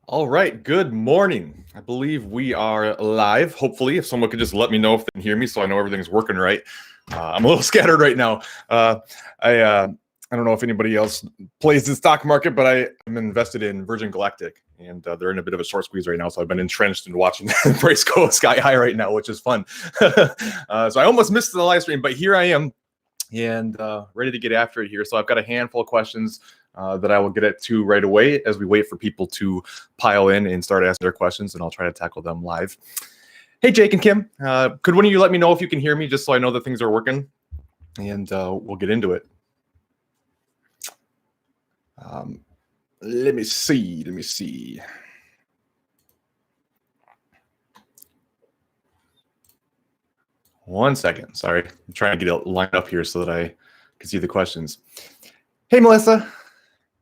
All right, good morning. I believe we are live. Hopefully, if someone could just let me know if they can hear me so I know everything's working right. I'm a little scattered right now. I don't know if anybody else plays the stock market, but I'm invested in Virgin Galactic, and they're in a bit of a short squeeze right now. So I've been entrenched in watching the price go sky high right now, which is fun. So I almost missed the live stream, but here I am and ready to get after it here. So I've got a handful of questions that I will get to right away as we wait for people to pile in and start asking their questions, and I'll try to tackle them live. Hey, Jake and Kim, could one of you let me know if you can hear me just so I know that things are working? And we'll get into it. Let me see. One second. Sorry. I'm trying to get it lined up here so that I can see the questions. Hey, Melissa.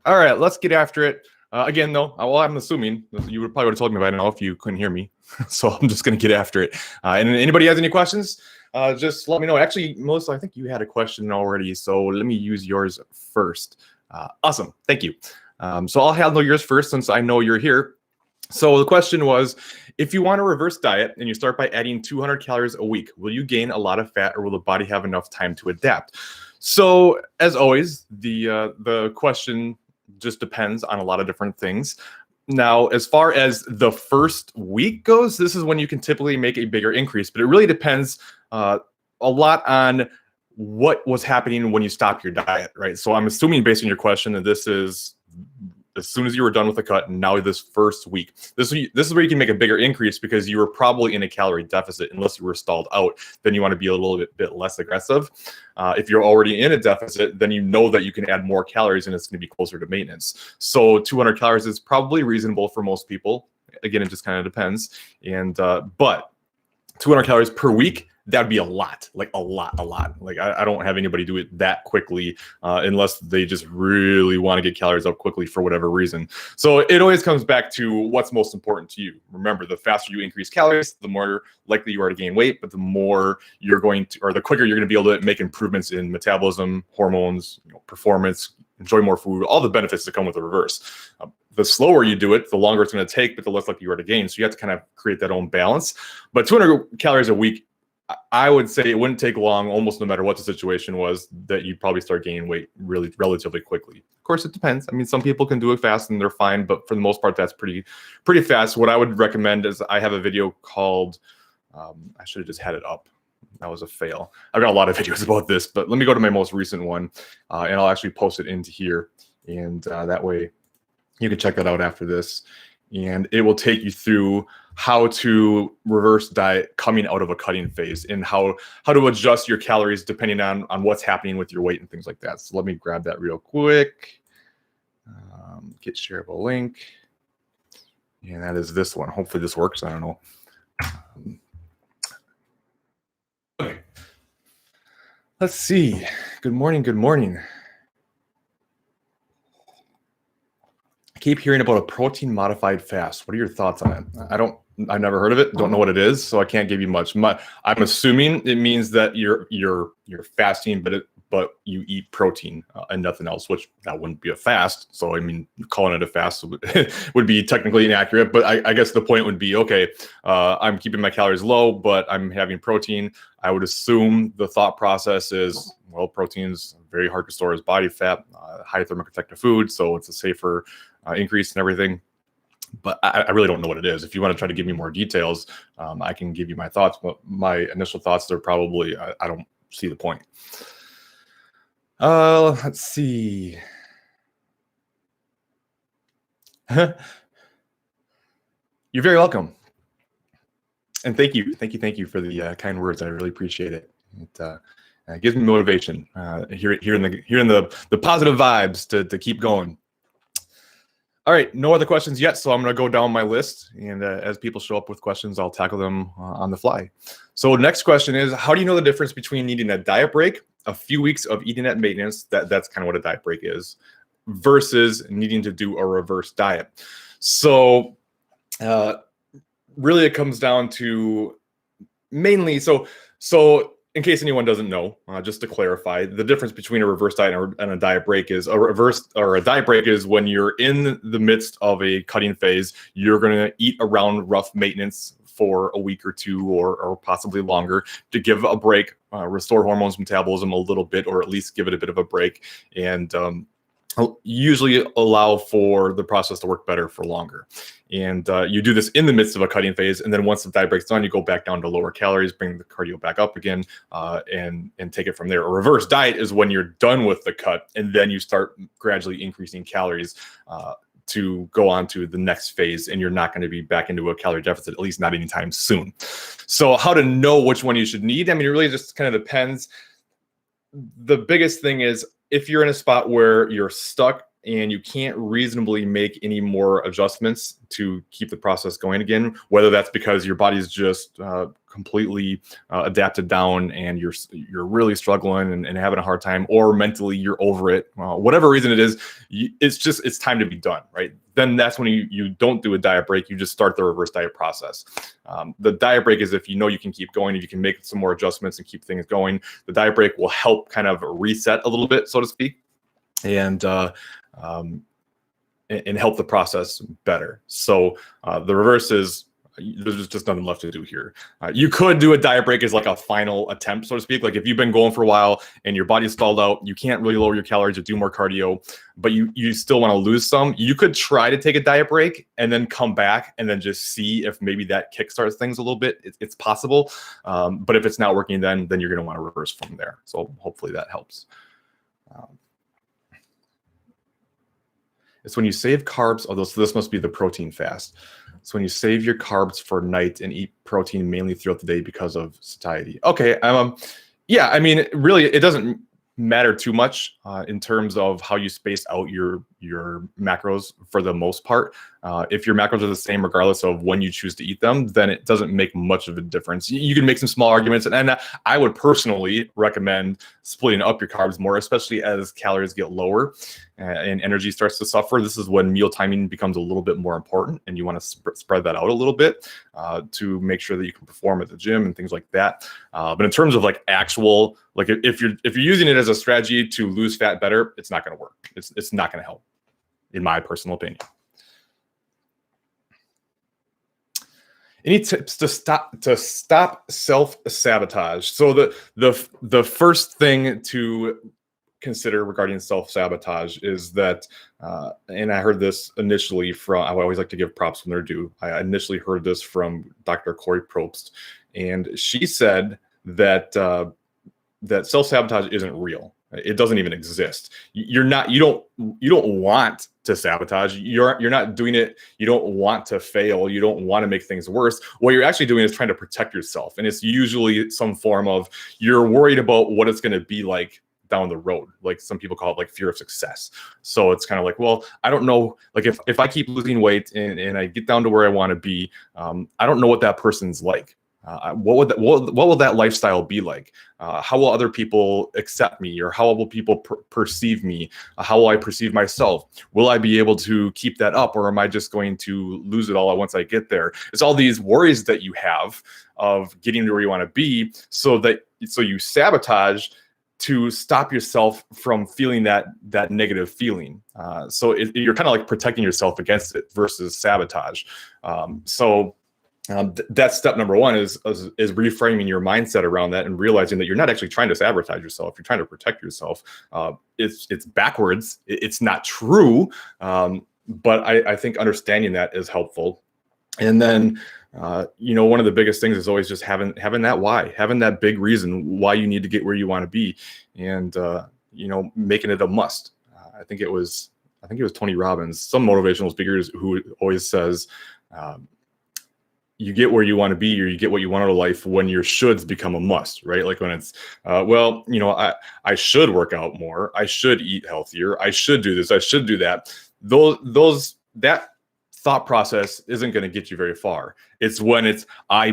All right, let's get after it. Again, though, well, I'm assuming you would probably would have told me by now if you couldn't hear me. So I'm just going to get after it. And anybody has any questions, just let me know. Actually, Melissa, I think you had a question already. So let me use yours first. Awesome. Thank you. So I'll handle yours first since I know you're here. So the question was, if you want a reverse diet and you start by adding 200 calories a week, will you gain a lot of fat or will the body have enough time to adapt? So as always, the question just depends on a lot of different things. Now, as far as the first week goes, this is when you can typically make a bigger increase, but it really depends a lot on what was happening when you stopped your diet, right? So I'm assuming based on your question that this is as soon as you were done with the cut, and now this first week. This is where you can make a bigger increase because you were probably in a calorie deficit unless you were stalled out. Then you want to be a little bit less aggressive. If you're already in a deficit, then you know that you can add more calories and it's going to be closer to maintenance. So 200 calories is probably reasonable for most people. Again, it just kind of depends. And but 200 calories per week, that'd be a lot. Like I don't have anybody do it that quickly unless they just really want to get calories up quickly for whatever reason. So it always comes back to what's most important to you. Remember, the faster you increase calories, the more likely you are to gain weight, but the more you're going to, or the quicker you're going to be able to make improvements in metabolism, hormones, performance, enjoy more food, all the benefits that come with the reverse. The slower you do it, the longer it's going to take, but the less likely you are to gain. So you have to kind of create that own balance. But 200 calories a week, I would say it wouldn't take long, almost no matter what the situation was, that you'd probably start gaining weight really relatively quickly. Of course, it depends. I mean, some people can do it fast and they're fine, but for the most part, that's pretty fast. What I would recommend is I have a video called, I should have just had it up. That was a fail. I've got a lot of videos about this, but let me go to my most recent one, and I'll actually post it into here. And that way you can check that out after this. And it will take you through how to reverse diet coming out of a cutting phase and how to adjust your calories depending on what's happening with your weight and things like that. So let me grab that real quick. Get shareable link. And that is this one. Hopefully this works. I don't know. Okay. Let's see. Good morning. Good morning. I keep hearing about a protein modified fast. What are your thoughts on it? I've never heard of it. Don't know what it is, so I can't give you much. I'm assuming it means that you're fasting, but you eat protein and nothing else, which that wouldn't be a fast. So I mean, calling it a fast would be technically inaccurate. But I guess the point would be, okay, I'm keeping my calories low, but I'm having protein. I would assume the thought process is, well, protein's very hard to store as body fat, high thermoprotective food, so it's a safer increase and everything. But I really don't know what it is. If you want to try to give me more details, I can give you my thoughts. But my initial thoughts are probably, I don't see the point. Let's see. You're very welcome. And thank you for the kind words. I really appreciate it. It gives me motivation. Hearing the positive vibes to keep going. All right, no other questions yet, so I'm going to go down my list, and as people show up with questions, I'll tackle them on the fly. So next question is, how do you know the difference between needing a diet break, a few weeks of eating at maintenance, that's kind of what a diet break is, versus needing to do a reverse diet? So really it comes down to mainly, so in case anyone doesn't know, just to clarify, the difference between a reverse diet and a diet break is a diet break is when you're in the midst of a cutting phase, you're going to eat around rough maintenance for a week or two or possibly longer to give a break, restore hormones metabolism a little bit, or at least give it a bit of a break, and usually allow for the process to work better for longer. And you do this in the midst of a cutting phase, and then once the diet break's done, you go back down to lower calories, bring the cardio back up again, and take it from there. A reverse diet is when you're done with the cut, and then you start gradually increasing calories to go on to the next phase, and you're not going to be back into a calorie deficit, at least not anytime soon. So how to know which one you should need? I mean, it really just kind of depends. The biggest thing is, if you're in a spot where you're stuck and you can't reasonably make any more adjustments to keep the process going again, whether that's because your body's just completely adapted down and you're really struggling and having a hard time, or mentally you're over it, whatever reason it is, it's time to be done, right? Then that's when you don't do a diet break, you just start the reverse diet process. The diet break is if you know you can keep going, if you can make some more adjustments and keep things going. The diet break will help kind of reset a little bit, so to speak, and help the process better. So the reverse is, there's just nothing left to do here. You could do a diet break as like a final attempt, so to speak. Like if you've been going for a while and your body's stalled out, you can't really lower your calories or do more cardio, but you still want to lose some, you could try to take a diet break and then come back and then just see if maybe that kickstarts things a little bit. It's possible. But if it's not working, then you're going to want to reverse from there. So hopefully that helps. It's when you save carbs, although so this must be the protein fast. So when you save your carbs for night and eat protein mainly throughout the day because of satiety. Okay, yeah, I mean, really, it doesn't matter too much in terms of how you space out your macros for the most part. If your macros are the same regardless of when you choose to eat them, then it doesn't make much of a difference. You can make some small arguments, and I would personally recommend splitting up your carbs more, especially as calories get lower and energy starts to suffer. This is when meal timing becomes a little bit more important, and you want to spread that out a little bit to make sure that you can perform at the gym and things like that. But in terms of like actual, like if you're using it as a strategy to lose fat better, it's not going to work. It's not going to help, in my personal opinion. Any tips to stop self-sabotage? So the first thing to consider regarding self-sabotage is that, and I heard this initially from, I always like to give props when they're due. I initially heard this from Dr. Corey Probst, and she said that that self-sabotage isn't real. It doesn't even exist. You don't want to sabotage. You're not doing it. You don't want to fail. You don't want to make things worse. What you're actually doing is trying to protect yourself. And it's usually some form of, you're worried about what it's going to be like down the road. Like some people call it like fear of success. So it's kind of like, well, I don't know, like if I keep losing weight and I get down to where I want to be, I don't know what that person's like. What will that lifestyle be like? How will other people accept me, or how will people perceive me? How will I perceive myself? Will I be able to keep that up, or am I just going to lose it all once I get there? It's all these worries that you have of getting to where you want to be, so you sabotage to stop yourself from feeling that negative feeling. So you're kind of like protecting yourself against it versus sabotage. That's step number one is reframing your mindset around that and realizing that you're not actually trying to sabotage yourself. You're trying to protect yourself. It's backwards. It's not true. But I think understanding that is helpful. And then, one of the biggest things is always just having that why, having that big reason why you need to get where you want to be, and making it a must. I think it was Tony Robbins, some motivational speakers, who always says, you get where you want to be, or you get what you want out of life when your shoulds become a must, right? Like when it's, I should work out more, I should eat healthier, I should do this, I should do that. That thought process isn't going to get you very far. It's when it's, I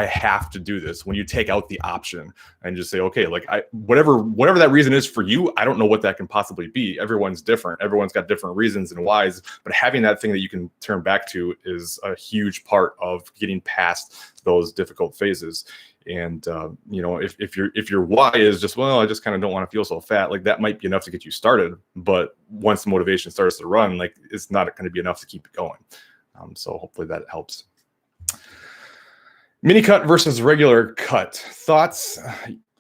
have to do this. When you take out the option and just say, okay, like whatever that reason is for you, I don't know what that can possibly be. Everyone's different. Everyone's got different reasons and whys, but having that thing that you can turn back to is a huge part of getting past those difficult phases. And if your why is just, well, I just kind of don't want to feel so fat, like that might be enough to get you started. But once the motivation starts to run, like it's not going to be enough to keep it going. So hopefully that helps. Mini cut versus regular cut. Thoughts?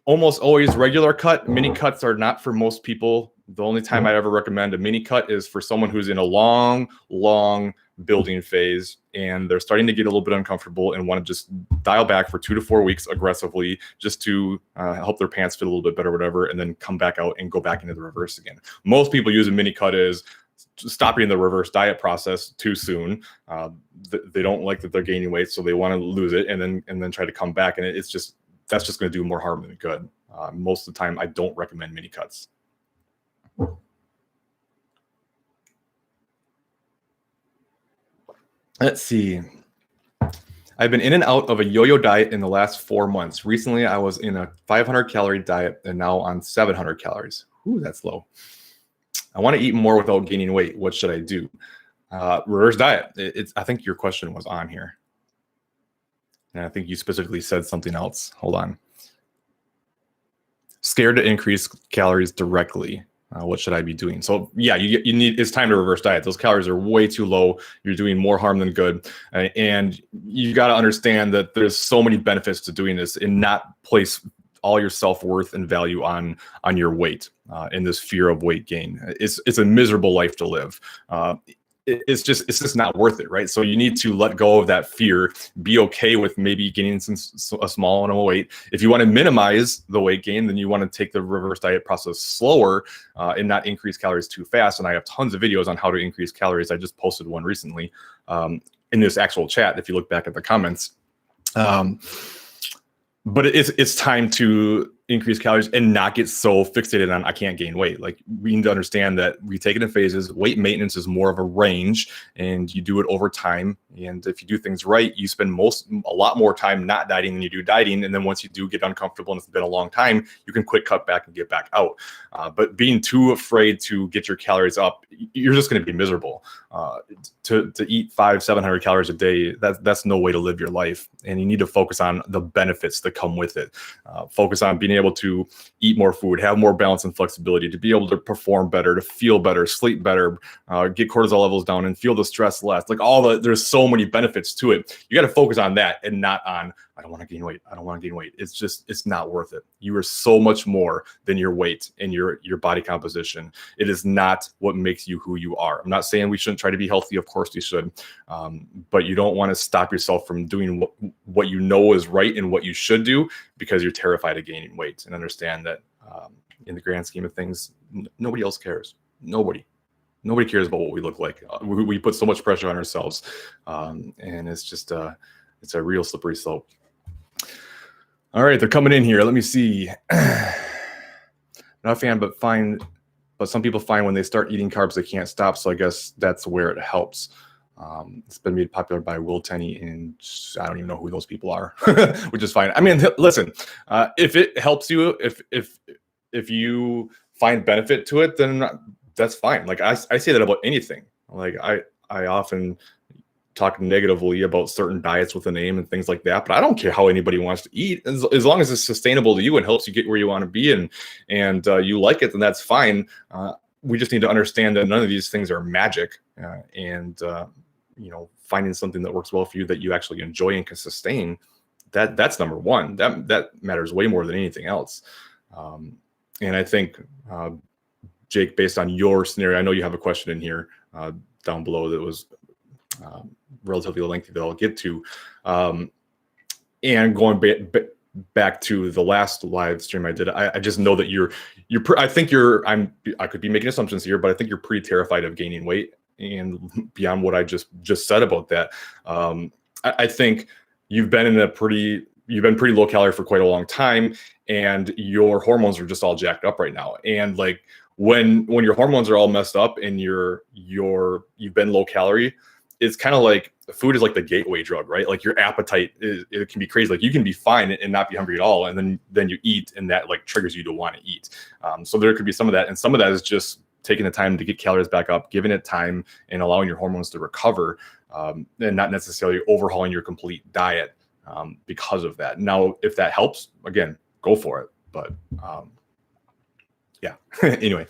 Almost always regular cut. Mini cuts are not for most people. The only time I ever recommend a mini cut is for someone who's in a long building phase and they're starting to get a little bit uncomfortable and want to just dial back for 2 to 4 weeks aggressively just to help their pants fit a little bit better, whatever, and then come back out and go back into the reverse again. Most people use a mini cut as stopping the reverse diet process too soon. They don't like that they're gaining weight, so they want to lose it and then try to come back, and that's just going to do more harm than good. Most of the time, I don't recommend mini cuts. Let's see. I've been in and out of a yo-yo diet in the last 4 months. Recently, I was in a 500 calorie diet and now on 700 calories. Ooh, that's low. I want to eat more without gaining weight. What should I do? Reverse diet. I think your question was on here. And I think you specifically said something else. Hold on. Scared to increase calories directly. What should I be doing? So yeah, you need, it's time to reverse diet. Those calories are way too low. You're doing more harm than good. And you got to understand that there's so many benefits to doing this and not place all your self-worth and value on your weight in this fear of weight gain. It's a miserable life to live. It's just not worth it, right? So you need to let go of that fear, be okay with maybe gaining a small amount of weight. If you want to minimize the weight gain, then you want to take the reverse diet process slower and not increase calories too fast. And I have tons of videos on how to increase calories. I just posted one recently in this actual chat, if you look back at the comments. But it's time to increase calories and not get so fixated on I can't gain weight. Like, we need to understand that we take it in phases. Weight maintenance is more of a range, and you do it over time. And if you do things right, you spend a lot more time not dieting than you do dieting. And then once you do get uncomfortable and it's been a long time, you can quick cut back and get back out. But being too afraid to get your calories up, you're just going to be miserable. To eat 500-700 calories a day, that's no way to live your life. And you need to focus on the benefits that come with it. Focus on being able to eat more food, have more balance and flexibility, to be able to perform better, to feel better, sleep better, get cortisol levels down and feel the stress less. Like there's so many benefits to it. You got to focus on that and not on, I don't want to gain weight. I don't want to gain weight. It's not worth it. You are so much more than your weight and your body composition. It is not what makes you who you are. I'm not saying we shouldn't try to be healthy. Of course we should. But you don't want to stop yourself from doing what you know is right and what you should do because you're terrified of gaining weight. And understand that in the grand scheme of things, nobody else cares. Nobody cares about what we look like. We put so much pressure on ourselves. And it's just it's a real slippery slope. All right, they're coming in here. Let me see. Not a fan, but some people find when they start eating carbs, they can't stop. So I guess that's where it helps. It's been made popular by Will Tenney, and I don't even know who those people are, which is fine. I mean, listen, if it helps you, if you find benefit to it, then that's fine. Like I say that about anything. Like I often talk negatively about certain diets with a name and things like that, but I don't care how anybody wants to eat, as long as it's sustainable to you and helps you get where you want to be and you like it, then that's fine. We just need to understand that none of these things are magic, and finding something that works well for you that you actually enjoy and can sustain, that's number one. That matters way more than anything else. And I think, Jake, based on your scenario, I know you have a question in here down below that was relatively lengthy that I'll get to. And going back to the last live stream I did, I just know that I could be making assumptions here, but I think you're pretty terrified of gaining weight. And beyond what I just said about that, I think you've been pretty low calorie for quite a long time, and your hormones are just all jacked up right now. And like when your hormones are all messed up and you've been low calorie, it's kind of like food is like the gateway drug, right? Like your appetite it can be crazy. Like you can be fine and not be hungry at all, and then you eat, and that like triggers you to want to eat. So there could be some of that, and some of that is just taking the time to get calories back up, giving it time, and allowing your hormones to recover, and not necessarily overhauling your complete diet. because of that. Now, if that helps, again, go for it. But yeah, anyway.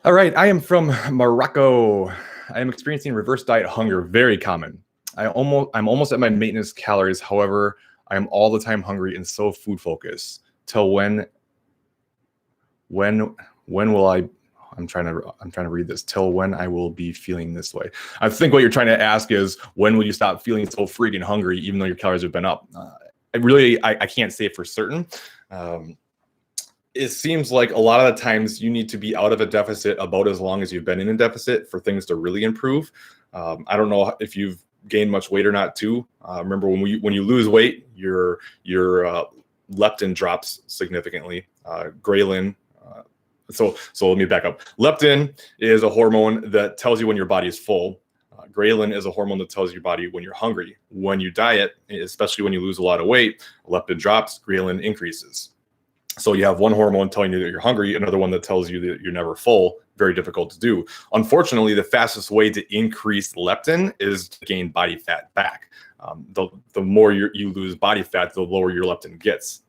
All right, I am from Morocco. I am experiencing reverse diet hunger, very common. I'm almost at my maintenance calories. However, I am all the time hungry and so food focused. Till when will I? I'm trying to read this. Till when I will be feeling this way. I think what you're trying to ask is, when will you stop feeling so freaking hungry, even though your calories have been up? I can't say for certain. It seems like a lot of the times you need to be out of a deficit about as long as you've been in a deficit for things to really improve. I don't know if you've gained much weight or not too. Remember when you lose weight, your leptin drops significantly. Ghrelin. So let me back up. Leptin is a hormone that tells you when your body is full. Ghrelin is a hormone that tells your body when you're hungry. When you diet, especially when you lose a lot of weight, leptin drops, ghrelin increases. So you have one hormone telling you that you're hungry, another one that tells you that you're never full. Very difficult to do. Unfortunately, the fastest way to increase leptin is to gain body fat back. The more you lose body fat, the lower your leptin gets.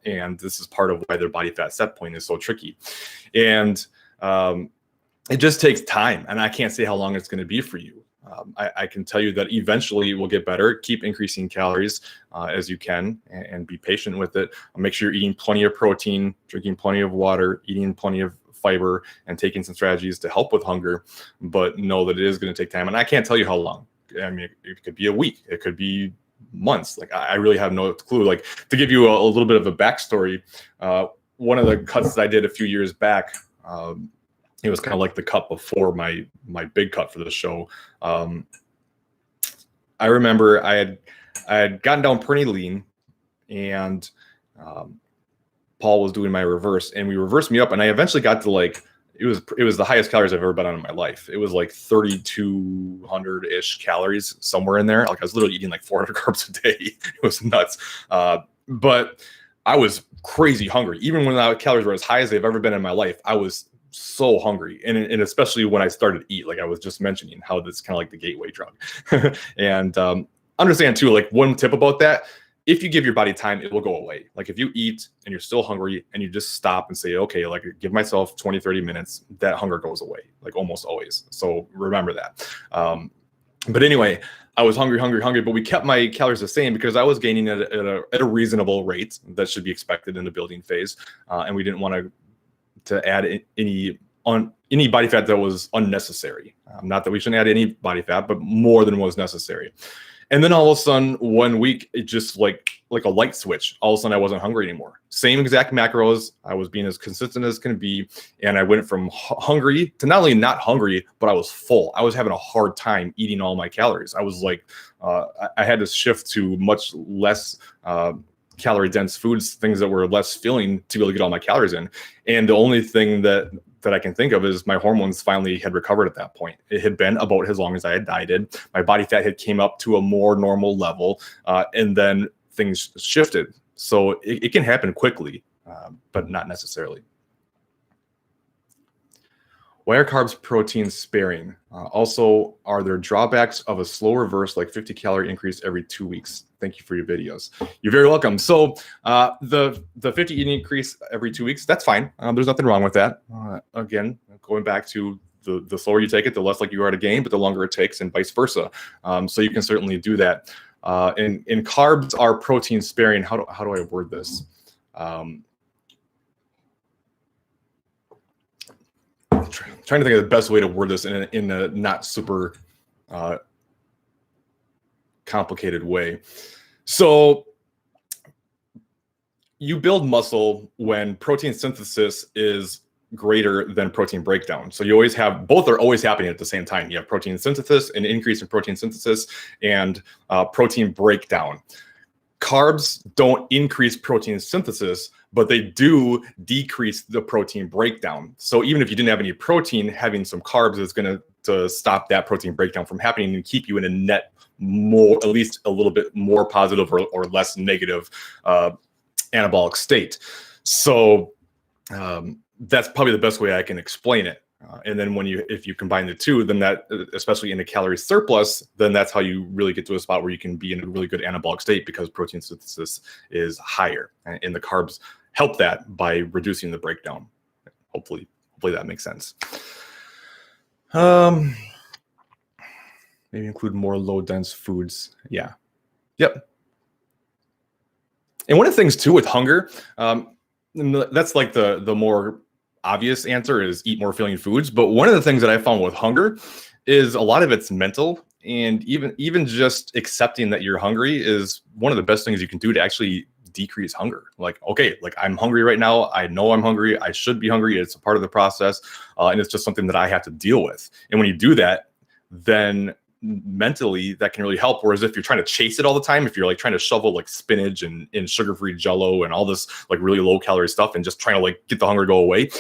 And this is part of why their body fat set point is so tricky. And it just takes time. And I can't say how long it's going to be for you. I can tell you that eventually it will get better. Keep increasing calories as you can and be patient with it. Make sure you're eating plenty of protein, drinking plenty of water, eating plenty of fiber, and taking some strategies to help with hunger. But know that it is going to take time. And I can't tell you how long. I mean, it could be a week. It could be months. Like, I really have no clue. Like, to give you a little bit of a backstory, one of the cuts that I did a few years back, it was kind of like the cut before my big cut for the show. I remember I had gotten down pretty lean, and Paul was doing my reverse, and we reversed me up, and I eventually got to, like, it was the highest calories I've ever been on in my life. It was like 3,200-ish calories, somewhere in there. Like, I was literally eating like 400 carbs a day. It was nuts. But I was crazy hungry. Even when the calories were as high as they've ever been in my life, I was so hungry. And especially when I started to eat, like I was just mentioning, how this kind of like the gateway drug. And understand too, like, one tip about that: if you give your body time, it will go away. Like, if you eat and you're still hungry and you just stop and say, okay, like, give myself 20, 30 minutes, that hunger goes away, like, almost always. So remember that. But anyway, I was hungry, but we kept my calories the same because I was gaining at a reasonable rate that should be expected in the building phase. And we didn't want to add any body fat that was unnecessary. Not that we shouldn't add any body fat, but more than was necessary. And then all of a sudden, 1 week, it just like a light switch. All of a sudden, I wasn't hungry anymore. Same exact macros. I was being as consistent as can be. And I went from hungry to not only not hungry, but I was full. I was having a hard time eating all my calories. I was like, I had to shift to much less calorie dense foods, things that were less filling, to be able to get all my calories in. And the only thing that I can think of is my hormones finally had recovered at that point. It had been about as long as I had dieted. My body fat had came up to a more normal level, and then things shifted. So it can happen quickly, but not necessarily. Why are carbs protein sparing? Also, are there drawbacks of a slow reverse, like 50 calorie increase every 2 weeks? Thank you for your videos. You're very welcome. So the 50 increase every 2 weeks, that's fine. There's nothing wrong with that. Again, going back to the slower you take it, the less like you are to gain, but the longer it takes, and vice versa. So you can certainly do that. And carbs are protein sparing. How do I word this? Trying to think of the best way to word this in a not super complicated way. So you build muscle when protein synthesis is greater than protein breakdown. So you always have, both are always happening at the same time. You have protein synthesis, an increase in protein synthesis, and protein breakdown. Carbs don't increase protein synthesis, but they do decrease the protein breakdown. So even if you didn't have any protein, having some carbs is going to stop that protein breakdown from happening and keep you in a net more, at least a little bit more positive or less negative anabolic state. So that's probably the best way I can explain it. And then if you combine the two, then that, especially in a calorie surplus, then that's how you really get to a spot where you can be in a really good anabolic state, because protein synthesis is higher, and the carbs help that by reducing the breakdown. Hopefully that makes sense. Maybe include more low dense foods. Yeah. Yep. And one of the things too with hunger, that's like the more obvious answer is eat more filling foods. But one of the things that I found with hunger is a lot of it's mental, and even just accepting that you're hungry is one of the best things you can do to actually decrease hunger. Like, okay, like I'm hungry right now. I know I'm hungry. I should be hungry. It's a part of the process. And it's just something that I have to deal with. And when you do that, then mentally that can really help. Whereas if you're trying to chase it all the time, if you're like trying to shovel like spinach and sugar-free Jello and all this like really low calorie stuff and just trying to like get the hunger to go away,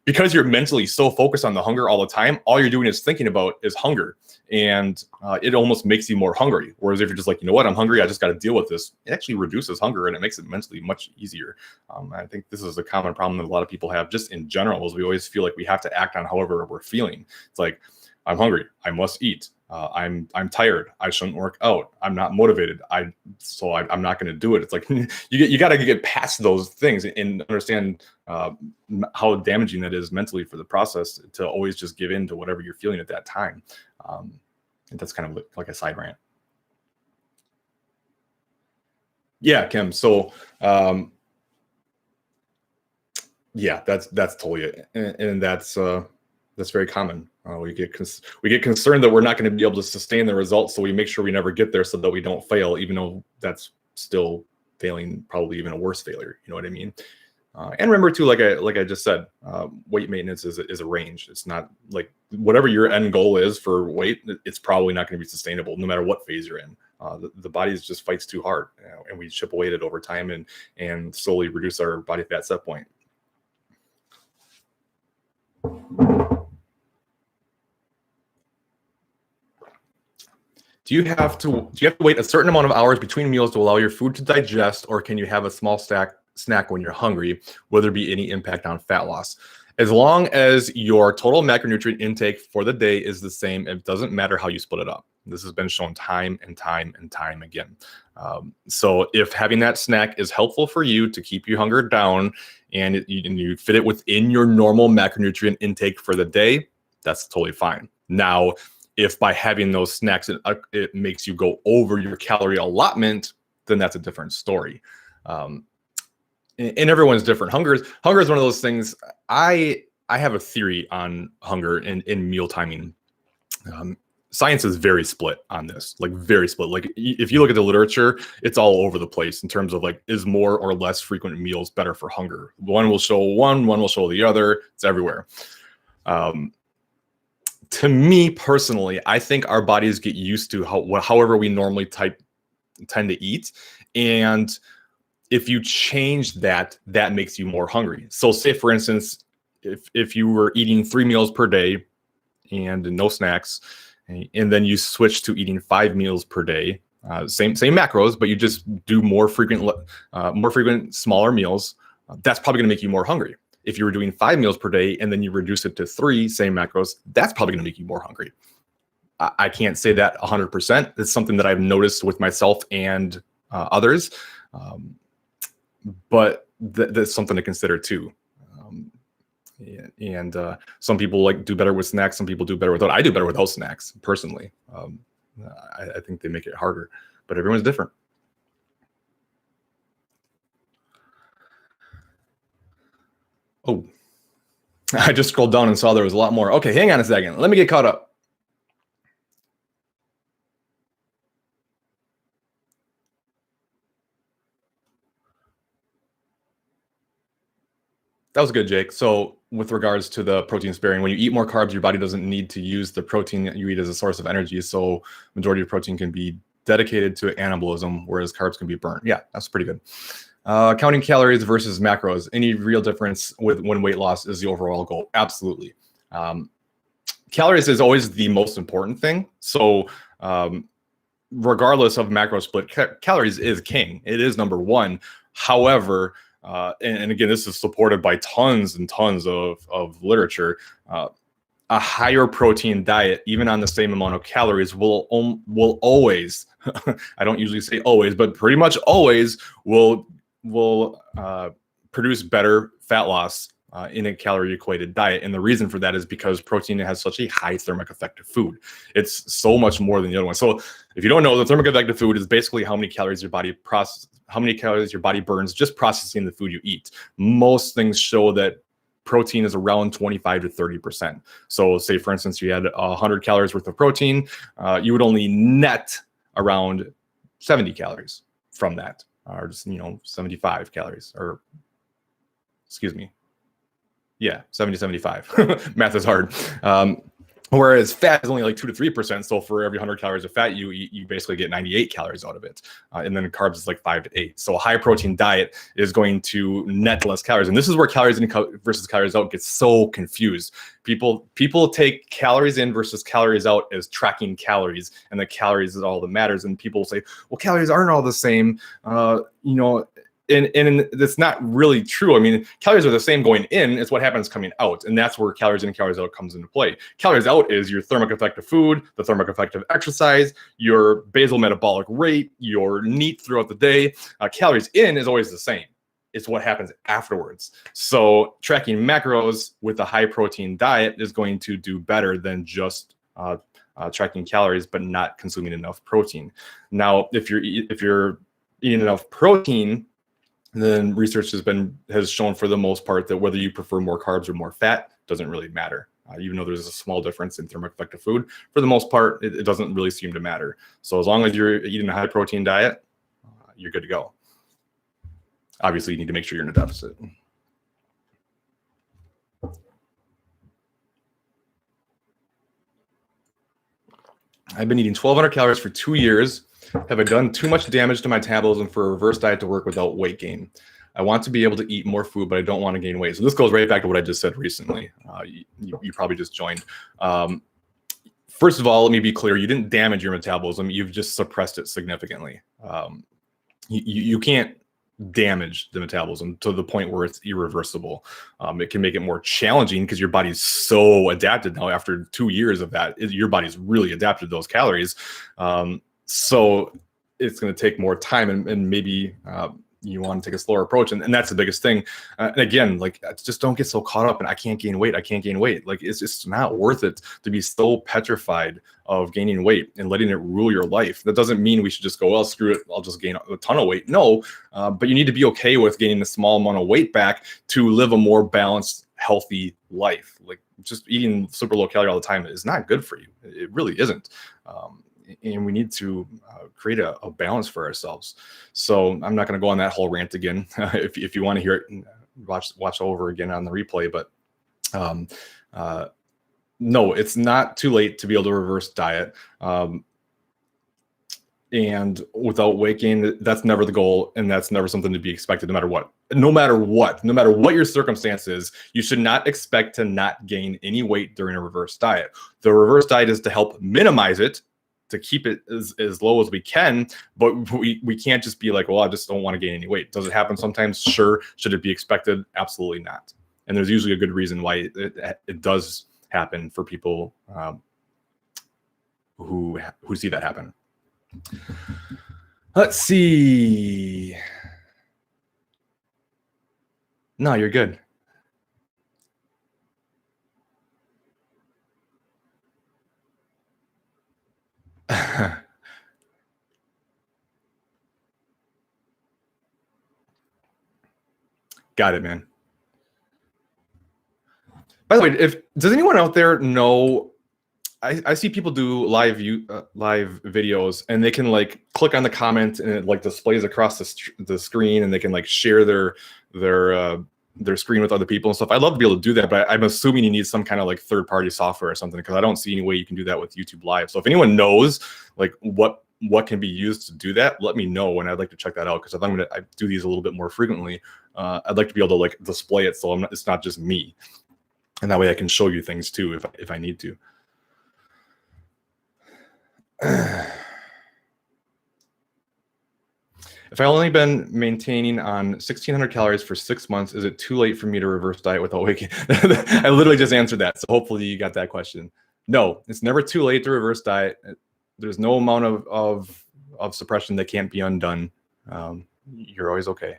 because you're mentally so focused on the hunger all the time, all you're doing is thinking about is hunger. And it almost makes you more hungry. Whereas if you're just like, you know what, I'm hungry, I just got to deal with this, it actually reduces hunger and it makes it mentally much easier. I think this is a common problem that a lot of people have just in general, is we always feel like we have to act on however we're feeling. It's like, I'm hungry, I must eat. I'm tired, I shouldn't work out. I'm not motivated, I'm not going to do it. It's like you got to get past those things and understand how damaging that is mentally for the process to always just give in to whatever you're feeling at that time. And that's kind of like a side rant. Yeah, Kim. So yeah, that's totally it, and that's very common. We get concerned that we're not going to be able to sustain the results, so we make sure we never get there so that we don't fail, even though that's still failing, probably even a worse failure. You know what I mean? And remember too, like I just said, weight maintenance is a range. It's not like whatever your end goal is for weight, it's probably not going to be sustainable no matter what phase you're in. The body just fights too hard, and we chip away at it over time and slowly reduce our body fat set point. Do you have to wait a certain amount of hours between meals to allow your food to digest, or can you have a small snack when you're hungry? Will there be any impact on fat loss? As long as your total macronutrient intake for the day is the same, it doesn't matter how you split it up. This has been shown time and time and time again. So if having that snack is helpful for you to keep your hunger down and you fit it within your normal macronutrient intake for the day, that's totally fine. Now, if by having those snacks, it makes you go over your calorie allotment, then that's a different story. And everyone's different. Hunger is one of those things. I have a theory on hunger in meal timing. Science is very split on this, like very split. Like if you look at the literature, it's all over the place in terms of like, is more or less frequent meals better for hunger? One will show one will show the other. It's everywhere. To me personally, I think our bodies get used to however we normally tend to eat. And if you change that makes you more hungry. So say, for instance, if you were eating 3 meals per day and no snacks, and then you switch to eating 5 meals per day, same macros, but you just do more frequent, smaller meals, that's probably going to make you more hungry. If you were doing 5 meals per day and then you reduce it to 3, same macros, that's probably going to make you more hungry. I can't say that 100%. It's something that I've noticed with myself and others, but that's something to consider too. And some people like do better with snacks. Some people do better without. I do better without snacks personally. I think they make it harder, but everyone's different. Oh, I just scrolled down and saw there was a lot more. Okay, hang on a second. Let me get caught up. That was good, Jake. So with regards to the protein sparing, when you eat more carbs, your body doesn't need to use the protein that you eat as a source of energy. So majority of protein can be dedicated to anabolism, whereas carbs can be burned. Yeah, that's pretty good. Counting calories versus macros. Any real difference when weight loss is the overall goal? Absolutely. Calories is always the most important thing. So regardless of macro split, calories is king. It is number one. However, and again, this is supported by tons and tons of literature. a higher protein diet, even on the same amount of calories, will always, I don't usually say always, but pretty much always will produce better fat loss in a calorie equated diet. And the reason for that is because protein has such a high thermic effective food. It's so much more than the other one. So if you don't know, the thermic effective food is basically how many calories your body burns just processing the food you eat. Most things show that protein is around 25 to 30%. So say, for instance, you had 100 calories worth of protein, you would only net around 70 calories from that, or just, 75 calories, or excuse me. Yeah, 70 to 75. Math is hard. Whereas fat is only like 2 to 3%. So for every 100 calories of fat you eat, you basically get 98 calories out of it. And then carbs is like 5 to 8. So a high protein diet is going to net less calories. And this is where calories in versus calories out gets so confused. People take calories in versus calories out as tracking calories, and the calories is all that matters. And people say, well, calories aren't all the same. And that's not really true. I mean, calories are the same going in. It's what happens coming out. And that's where calories in and calories out comes into play. Calories out is your thermic effective food, the thermic effective exercise, your basal metabolic rate, your NEAT throughout the day. Calories in is always the same. It's what happens afterwards. So tracking macros with a high protein diet is going to do better than just tracking calories, but not consuming enough protein. Now, if you're eating enough protein, then research has shown for the most part that whether you prefer more carbs or more fat doesn't really matter. Even though there's a small difference in thermic effective food, for the most part, it doesn't really seem to matter. So as long as you're eating a high protein diet, you're good to go. Obviously, you need to make sure you're in a deficit. I've been eating 1,200 calories for 2 years. Have I done too much damage to my metabolism for a reverse diet to work without weight gain? I want to be able to eat more food, but I don't want to gain weight. So this goes right back to what I just said recently. You probably just joined. First of all, let me be clear. You didn't damage your metabolism. You've just suppressed it significantly. You can't damage the metabolism to the point where it's irreversible. It can make it more challenging because your body's so adapted now. After 2 years of that, your body's really adapted to those calories. So it's going to take more time, and maybe you want to take a slower approach. And that's the biggest thing. And again, like, just don't get so caught up in I can't gain weight. Like, it's just not worth it to be so petrified of gaining weight and letting it rule your life. That doesn't mean we should just go, well, screw it, I'll just gain a ton of weight. No, but you need to be okay with gaining a small amount of weight back to live a more balanced, healthy life. Like, just eating super low calorie all the time is not good for you. It really isn't. And we need to create a balance for ourselves. So I'm not going to go on that whole rant again. If you want to hear it, watch over again on the replay. But no, it's not too late to be able to reverse diet. And without weight gain, that's never the goal, and that's never something to be expected, no matter what. No matter what your circumstance is, you should not expect to not gain any weight during a reverse diet. The reverse diet is to help minimize it, to keep it as low as we can, but we can't just be like, well, I just don't want to gain any weight. Does it happen sometimes? Sure. Should it be expected? Absolutely not. And there's usually a good reason why it does happen for people who see that happen. Let's see. No, you're good. Got it, man. By the way, does anyone out there know? I see people do live videos, and they can like click on the comment, and it like displays across the screen, and they can like share their screen with other people and stuff. I'd love to be able to do that, but I'm assuming you need some kind of like third-party software or something, because I don't see any way you can do that with YouTube Live. So if anyone knows like what can be used to do that, let me know, and I'd like to check that out, because if I do these a little bit more frequently, I'd like to be able to like display it so it's not just me, and that way I can show you things too if I need to. If I only been maintaining on 1,600 calories for 6 months, is it too late for me to reverse diet without waking? I literally just answered that. So hopefully you got that question. No, it's never too late to reverse diet. There's no amount of suppression that can't be undone. You're always okay.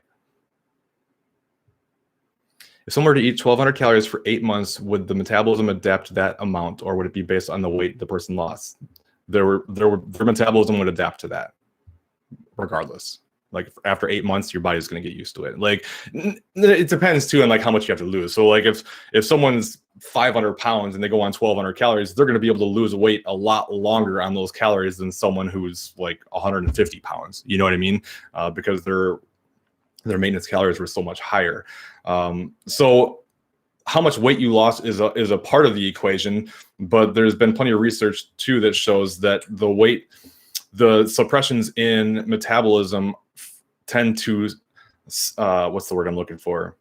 If someone were to eat 1,200 calories for 8 months, would the metabolism adapt to that amount, or would it be based on the weight the person lost? Their metabolism would adapt to that, regardless. Like after 8 months, your body's going to get used to it. Like it depends too on like how much you have to lose. So like if someone's 500 pounds and they go on 1,200 calories, they're going to be able to lose weight a lot longer on those calories than someone who's like 150 pounds. You know what I mean? Because their maintenance calories were so much higher. So how much weight you lost is a part of the equation, but there's been plenty of research too that shows that the suppressions in metabolism tend to, what's the word I'm looking for?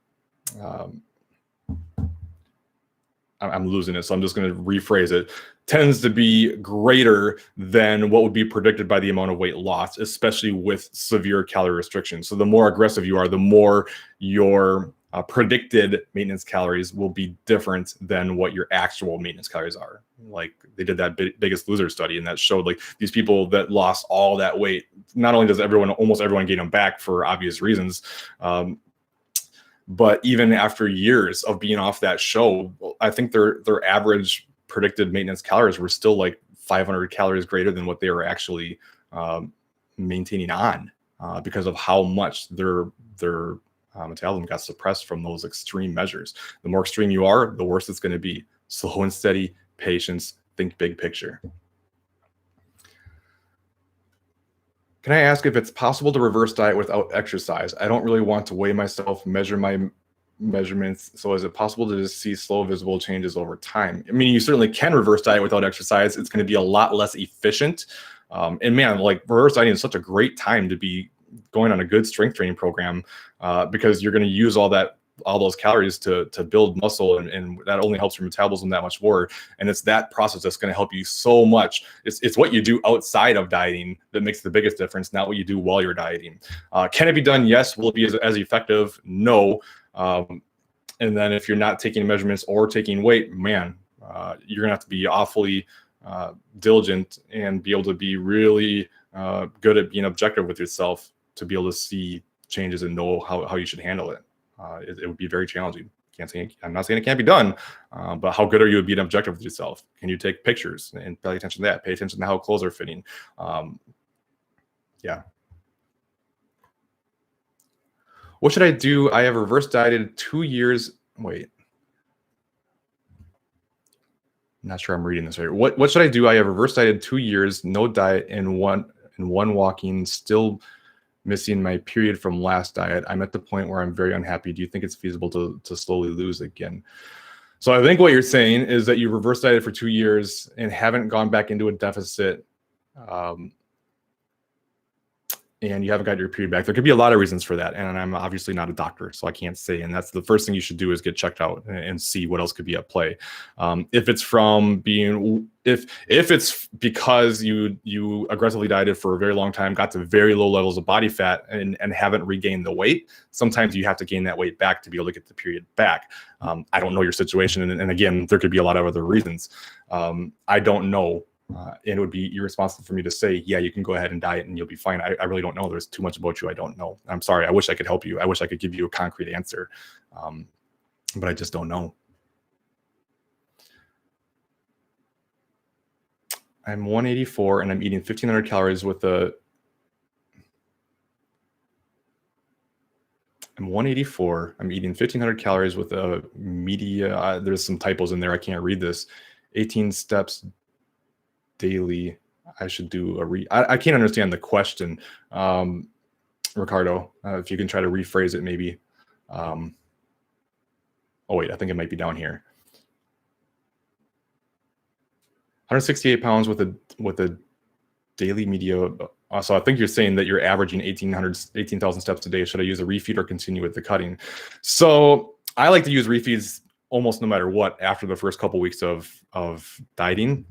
I'm losing it, so I'm just going to rephrase it. Tends to be greater than what would be predicted by the amount of weight loss, especially with severe calorie restriction. So the more aggressive you are, the more your predicted maintenance calories will be different than what your actual maintenance calories are. Like they did that Biggest Loser study, and that showed like these people that lost all that weight, not only does almost everyone gain them back for obvious reasons, but even after years of being off that show, I think their average predicted maintenance calories were still like 500 calories greater than what they were actually maintaining on, because of how much their metabolism got suppressed from those extreme measures. The more extreme you are, the worse it's going to be. Slow and steady, patience, think big picture. Can I ask if it's possible to reverse diet without exercise? I don't really want to weigh myself, measure my measurements. So is it possible to just see slow, visible changes over time? I mean, you certainly can reverse diet without exercise. It's going to be a lot less efficient. And man, like reverse dieting is such a great time to be going on a good strength training program, because you're going to use all those calories to build muscle, and that only helps your metabolism that much more. And it's that process that's going to help you so much. It's what you do outside of dieting that makes the biggest difference, not what you do while you're dieting. Can it be done? Yes. Will it be as effective? No. And then if you're not taking measurements or taking weight, man, you're gonna have to be awfully diligent and be able to be really good at being objective with yourself to be able to see changes and know how you should handle it. It would be very challenging. I'm not saying it can't be done, but how good are you at being objective with yourself? Can you take pictures and pay attention to that? Pay attention to how clothes are fitting. Yeah. What should I do? I have reverse dieted 2 years. Wait. I'm not sure I'm reading this right. What should I do? I have reverse dieted 2 years, no diet, and one walking, still missing my period from last diet. I'm at the point where I'm very unhappy. Do you think it's feasible to slowly lose again? So I think what you're saying is that you reverse dieted for 2 years and haven't gone back into a deficit, and you haven't got your period back. There could be a lot of reasons for that. And I'm obviously not a doctor, so I can't say. And that's the first thing you should do is get checked out and see what else could be at play. If it's because you aggressively dieted for a very long time, got to very low levels of body fat and haven't regained the weight, sometimes you have to gain that weight back to be able to get the period back. I don't know your situation. And again, there could be a lot of other reasons. I don't know. And it would be irresponsible for me to say, yeah, you can go ahead and diet and you'll be fine. I really don't know. There's too much about you I don't know. I'm sorry. I wish I could help you. I wish I could give you a concrete answer, but I just don't know. I'm 184 and I'm eating 1,500 calories with a... I'm 184. I'm eating 1,500 calories with a media... there's some typos in there. I can't read this. 18 steps daily. I should do I can't understand the question, Ricardo. If you can try to rephrase it, maybe. Oh wait, I think it might be down here. 168 pounds with a daily media. So I think you're saying that you're averaging 18,000 steps a day. Should I use a refeed or continue with the cutting? So I like to use refeeds almost no matter what after the first couple weeks of dieting,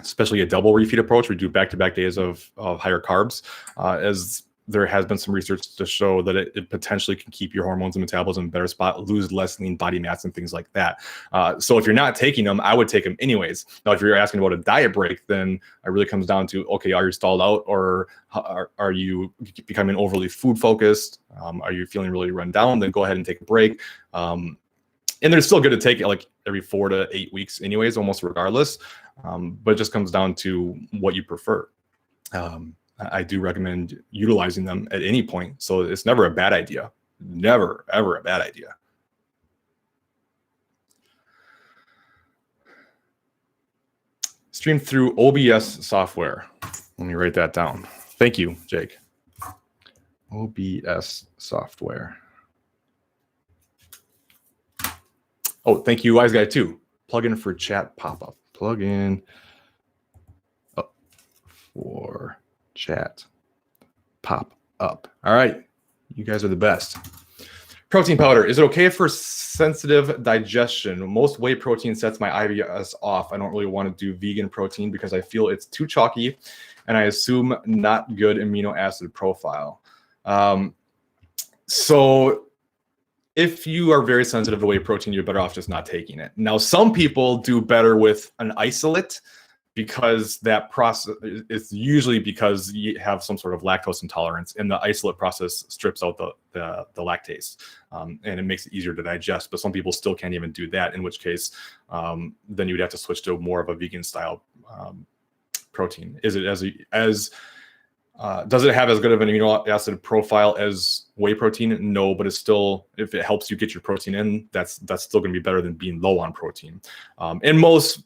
especially a double refeed approach. We do back-to-back days of higher carbs. As there has been some research to show that it potentially can keep your hormones and metabolism in a better spot, lose less lean body mass and things like that. So if you're not taking them, I would take them anyways. Now, if you're asking about a diet break, then it really comes down to, okay, are you stalled out, or are you becoming overly food focused? Are you feeling really run down? Then go ahead and take a break. And they're still good to take it like every 4 to 8 weeks anyways, almost regardless. But it just comes down to what you prefer. I do recommend utilizing them at any point. So it's never a bad idea. Never, ever a bad idea. Stream through OBS software. Let me write that down. Thank you, Jake. OBS software. Oh, thank you, Wise Guy, too. Plugin for chat pop-up. Plugin for chat pop up. All right, you guys are the best. Protein powder, is it okay for sensitive digestion? Most whey protein sets my IBS off. I don't really want to do vegan protein because I feel it's too chalky, and I assume not good amino acid profile. So if you are very sensitive to whey protein, you're better off just not taking it. Now, some people do better with an isolate, because that process is usually because you have some sort of lactose intolerance, and the isolate process strips out the lactase, and it makes it easier to digest. But some people still can't even do that, in which case then you would have to switch to more of a vegan style protein. Is it does it have as good of an amino acid profile as whey protein? No, but it's still, if it helps you get your protein in, that's still going to be better than being low on protein. And most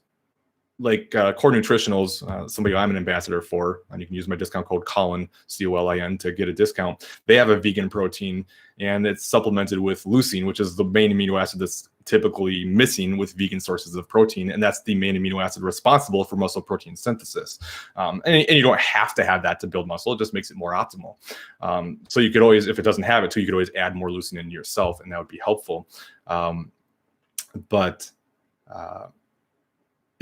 Core Nutritionals, somebody I'm an ambassador for, and you can use my discount code Colin, COLIN, to get a discount. They have a vegan protein, and it's supplemented with leucine, which is the main amino acid that's typically missing with vegan sources of protein, and that's the main amino acid responsible for muscle protein synthesis. And you don't have to have that to build muscle; it just makes it more optimal. So you could always, if it doesn't have it too, you could always add more leucine in yourself, and that would be helpful.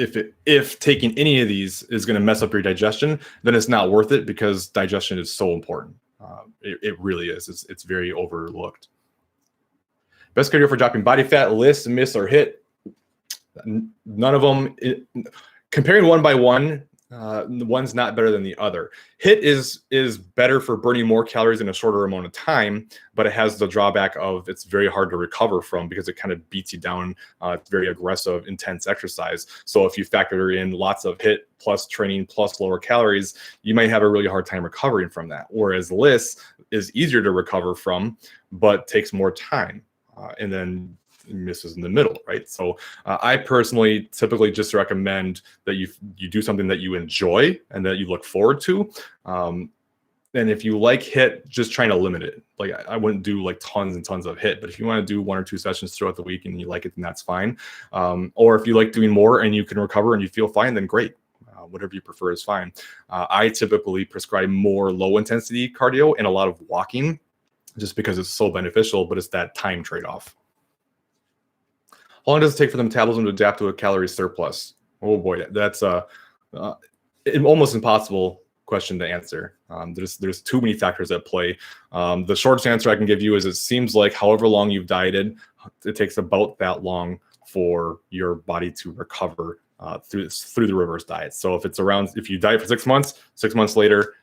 If taking any of these is going to mess up your digestion, then it's not worth it, because digestion is so important. It really is. It's very overlooked. Best cardio for dropping body fat: list, miss, or hit. None of them. Comparing one by one, one's not better than the other. HIIT is better for burning more calories in a shorter amount of time, but it has the drawback of it's very hard to recover from, because it kind of beats you down. It's very aggressive, intense exercise. So if you factor in lots of HIIT plus training plus lower calories, you might have a really hard time recovering from that. Whereas LISS is easier to recover from, but takes more time. And then misses in the middle, right? So I personally typically just recommend that you do something that you enjoy and that you look forward to. And if you like HIIT, just trying to limit it. Like, I wouldn't do like tons and tons of HIIT, but if you want to do 1 or 2 sessions throughout the week and you like it, then that's fine. Or if you like doing more and you can recover and you feel fine, then great. Whatever you prefer is fine. I typically prescribe more low intensity cardio and a lot of walking, just because it's so beneficial, but it's that time trade-off. How long does it take for the metabolism to adapt to a calorie surplus? Oh boy, that's an almost impossible question to answer. There's too many factors at play. The shortest answer I can give you is it seems like however long you've dieted, it takes about that long for your body to recover through the reverse diet. So if you diet for 6 months, 6 months later,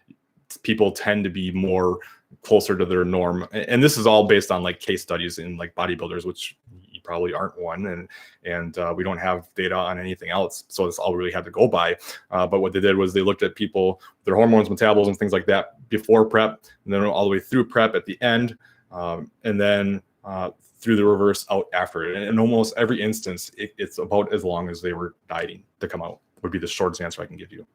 people tend to be more closer to their norm. And this is all based on like case studies in like bodybuilders, which you probably aren't one, and we don't have data on anything else, so it's all we really had to go by. But what they did was they looked at people, their hormones, metabolism, things like that before prep, and then all the way through prep at the end, and then through the reverse out after it. And in almost every instance, it's about as long as they were dieting to come out, would be the shortest answer I can give you.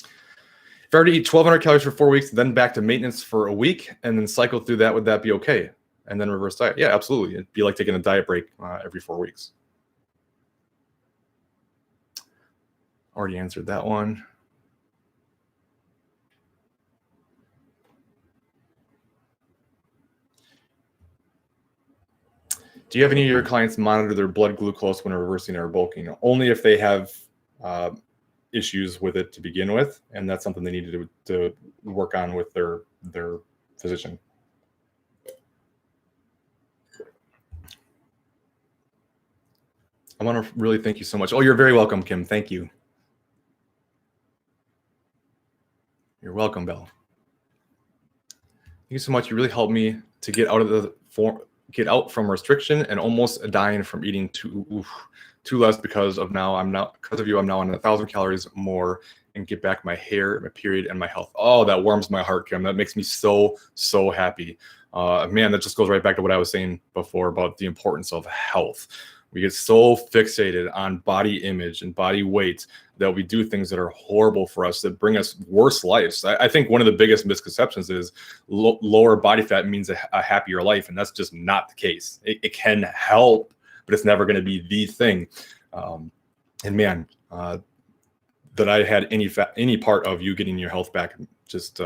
If I were to eat 1,200 calories for 4 weeks, then back to maintenance for a week, and then cycle through that, would that be okay? And then reverse diet? Yeah, absolutely. It'd be like taking a diet break every 4 weeks. Already answered that one. Do you have any of your clients monitor their blood glucose when reversing or bulking? Only if they have issues with it to begin with, and that's something they needed to work on with their physician. I want to really thank you so much. Oh, you're very welcome, Kim. Thank you. You're welcome, Belle. Thank you so much. You really helped me to get out from restriction and almost dying from eating too less because of you. I'm now on 1,000 calories more and get back my hair, my period, and my health. Oh, that warms my heart, Kim. That makes me so happy. Man, that just goes right back to what I was saying before about the importance of health. We get so fixated on body image and body weight that we do things that are horrible for us, that bring us worse lives. I think one of the biggest misconceptions is lower body fat means a happier life, and that's just not the case. It can help, but it's never going to be the thing. And man, that I had any part of you getting your health back, just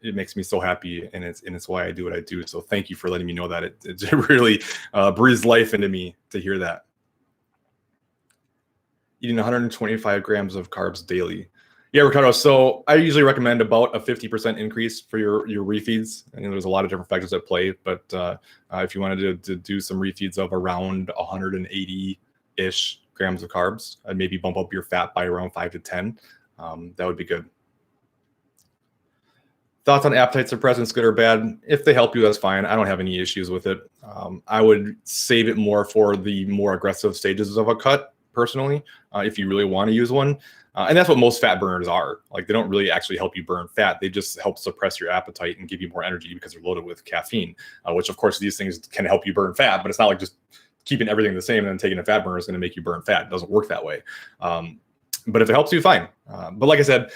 it makes me so happy, and it's why I do what I do. So thank you for letting me know that. It really breathes life into me to hear that. Eating 125 grams of carbs daily. Yeah, Ricardo. So I usually recommend about a 50% increase for your refeeds. I know there's a lot of different factors at play, but if you wanted to do some refeeds of around 180-ish grams of carbs, I'd maybe bump up your fat by around 5 to 10. That would be good. Thoughts on appetite suppressants, good or bad? If they help you, that's fine. I don't have any issues with it. I would save it more for the more aggressive stages of a cut, personally, if you really want to use one. And that's what most fat burners are. Like, they don't really actually help you burn fat. They just help suppress your appetite and give you more energy because they're loaded with caffeine, which, of course, these things can help you burn fat, but it's not like just keeping everything the same and then taking a fat burner is going to make you burn fat. It doesn't work that way. But if it helps you, fine. But like I said,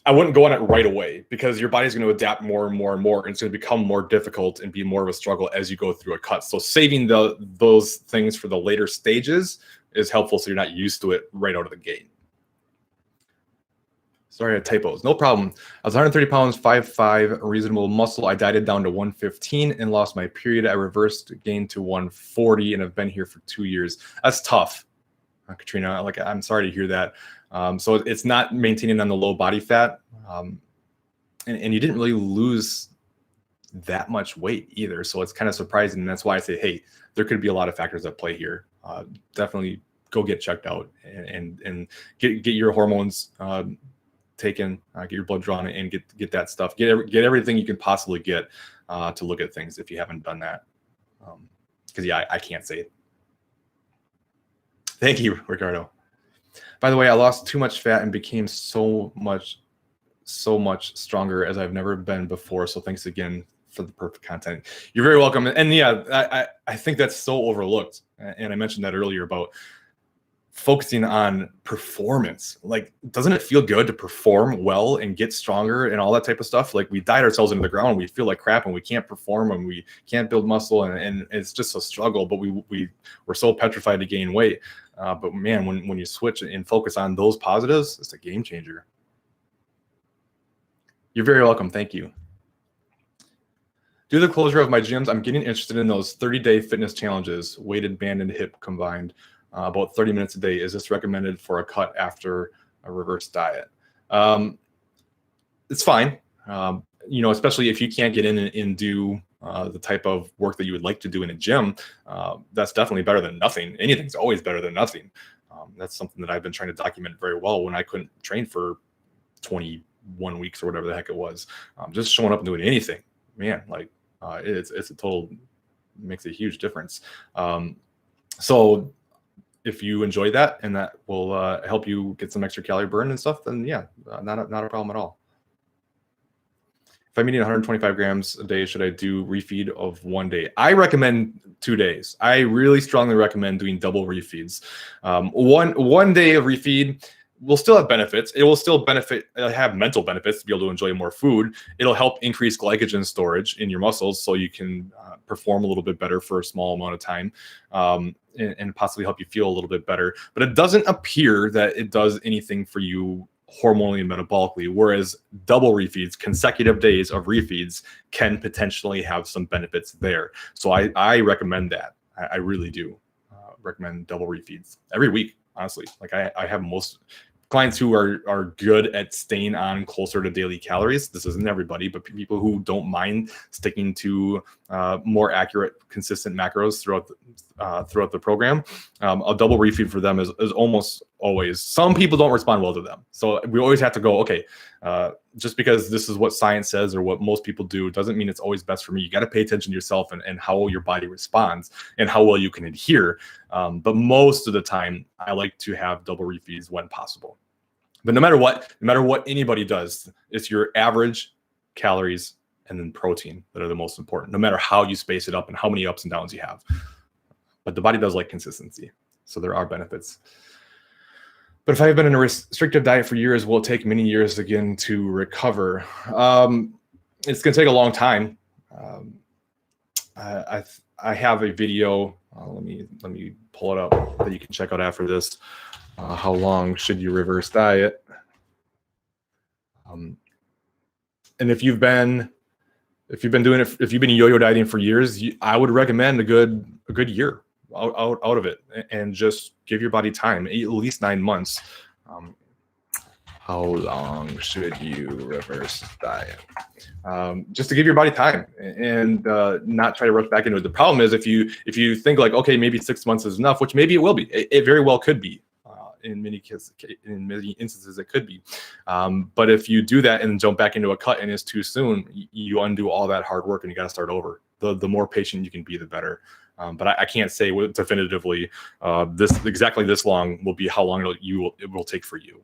I wouldn't go on it right away because your body's going to adapt more and more and more, and it's going to become more difficult and be more of a struggle as you go through a cut. So saving those things for the later stages is helpful, so you're not used to it right out of the gate. Sorry, I had typos. No problem. I was 130 pounds, 5'5", reasonable muscle. I dieted down to 115 and lost my period. I reversed, gained to 140, and have been here for 2 years. That's tough, Katrina. Like, I'm sorry to hear that. So it's not maintaining on the low body fat, and you didn't really lose that much weight either. So it's kind of surprising, and that's why I say, hey, there could be a lot of factors at play here. Definitely go get checked out and get your hormones taken, get your blood drawn, and get that stuff. Get everything you can possibly get to look at things if you haven't done that. Because yeah, I can't say it. Thank you, Ricardo. By the way, I lost too much fat and became so much stronger as I've never been before. So thanks again for the perfect content. You're very welcome. And yeah, I think that's so overlooked. And I mentioned that earlier about focusing on performance. Like, doesn't it feel good to perform well and get stronger and all that type of stuff? Like, we diet ourselves into the ground and we feel like crap and we can't perform and we can't build muscle and it's just a struggle, but we're so petrified to gain weight. But man, when you switch and focus on those positives, it's a game changer. You're very welcome. Thank you. Due to the closure of my gyms, I'm getting interested in those 30-day fitness challenges, weighted band and hip combined, about 30 minutes a day. Is this recommended for a cut after a reverse diet? It's fine. Especially if you can't get in and do the type of work that you would like to do in a gym, that's definitely better than nothing. Anything's always better than nothing. That's something that I've been trying to document very well when I couldn't train for 21 weeks or whatever the heck it was. Just showing up and doing anything, man, like it's a total, makes a huge difference. So if you enjoy that and that will help you get some extra calorie burn and stuff, then yeah, not a problem at all. If I'm eating 125 grams a day, should I do refeed of 1 day? I recommend 2 days. I really strongly recommend doing double refeeds. One day of refeed will still have benefits. It will still have mental benefits to be able to enjoy more food. It'll help increase glycogen storage in your muscles so you can perform a little bit better for a small amount of time, and possibly help you feel a little bit better. But it doesn't appear that it does anything for you hormonally and metabolically, whereas double refeeds, consecutive days of refeeds, can potentially have some benefits there. So I recommend that. I really do recommend double refeeds every week. honestly. Like I have most clients who are good at staying on closer to daily calories. This isn't everybody, but people who don't mind sticking to more accurate, consistent macros throughout the program. A double refeed for them is almost always. Some people don't respond well to them, so we always have to go, okay, just because this is what science says or what most people do doesn't mean it's always best for me. You got to pay attention to yourself and how your body responds and how well you can adhere. But most of the time, I like to have double refeeds when possible. But no matter what anybody does, it's your average calories and then protein that are the most important, no matter how you space it up and how many ups and downs you have. But the body does like consistency, so there are benefits. But if I've been in a restrictive diet for years, will it take many years again to recover? It's going to take a long time. I have a video. Let me pull it up that you can check out after this. How long should you reverse diet? And if you've been yo-yo dieting for years, I would recommend a good year out of it, and just give your body time, at least 9 months. How long should you reverse diet? Just to give your body time and not try to rush back into it. The problem is if you think like, okay, maybe 6 months is enough, which maybe it will be. It very well could be. In many instances, it could be. But if you do that and jump back into a cut and it's too soon, you undo all that hard work and you got to start over. The more patient you can be, the better. But I can't say definitively exactly this long will be how long it will take for you.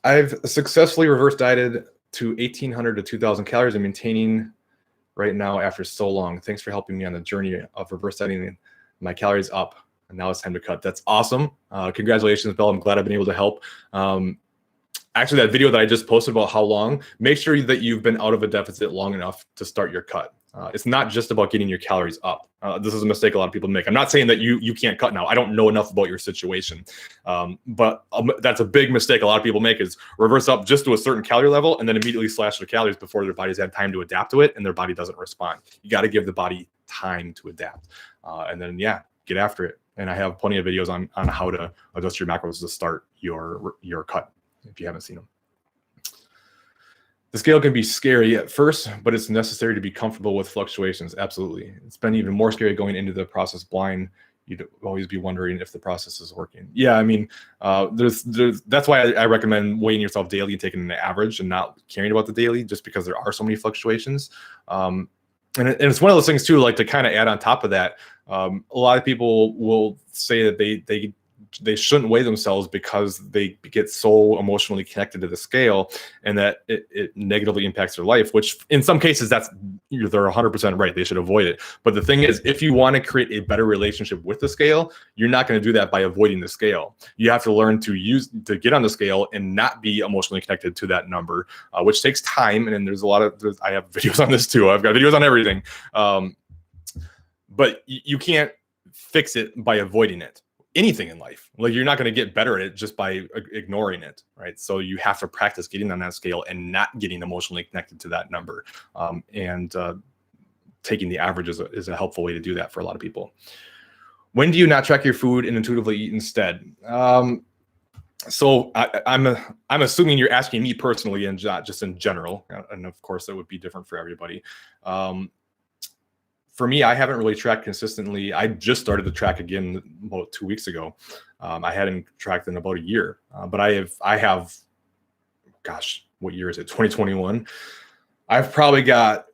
I've successfully reverse dieted to 1,800 to 2,000 calories and maintaining right now after so long. Thanks for helping me on the journey of reverse dieting my calories up. And now it's time to cut. That's awesome. Congratulations, Bill. I'm glad I've been able to help. Actually, that video that I just posted about how long, make sure that you've been out of a deficit long enough to start your cut. It's not just about getting your calories up. This is a mistake a lot of people make. I'm not saying that you can't cut now. I don't know enough about your situation. But that's a big mistake a lot of people make, is reverse up just to a certain calorie level and then immediately slash their calories before their body's had time to adapt to it and their body doesn't respond. You got to give the body time to adapt. And then, get after it. And I have plenty of videos on how to adjust your macros to start your cut if you haven't seen them. The scale can be scary at first, but it's necessary to be comfortable with fluctuations. Absolutely. It's been even more scary going into the process blind. You'd always be wondering if the process is working. Yeah, I mean, that's why I recommend weighing yourself daily and taking an average and not caring about the daily, just because there are so many fluctuations. And it's one of those things too, like to kind of add on top of that. A lot of people will say that they shouldn't weigh themselves because they get so emotionally connected to the scale and that it negatively impacts their life, which in some cases they're 100% right. They should avoid it. But the thing is, if you want to create a better relationship with the scale, you're not going to do that by avoiding the scale. You have to learn to get on the scale and not be emotionally connected to that number, which takes time. And there's I have videos on this too. I've got videos on everything. But you can't fix it by avoiding it. Anything in life, like you're not going to get better at it just by ignoring it, right? So you have to practice getting on that scale and not getting emotionally connected to that number. Taking the average is a helpful way to do that for a lot of people. When do you not track your food and intuitively eat instead? So I'm assuming you're asking me personally and not just in general, and of course that would be different for everybody. For me, I haven't really tracked consistently. I just started to track again about 2 weeks ago. I hadn't tracked in about a year, but I have, gosh, what year is it? 2021. I've probably got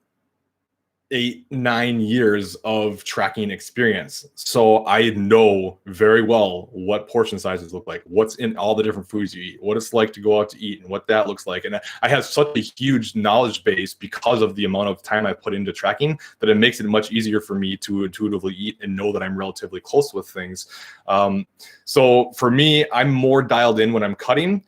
8-9 years of tracking experience. So I know very well what portion sizes look like, what's in all the different foods you eat, what it's like to go out to eat and what that looks like. And I have such a huge knowledge base because of the amount of time I put into tracking that it makes it much easier for me to intuitively eat and know that I'm relatively close with things. So for me, I'm more dialed in when I'm cutting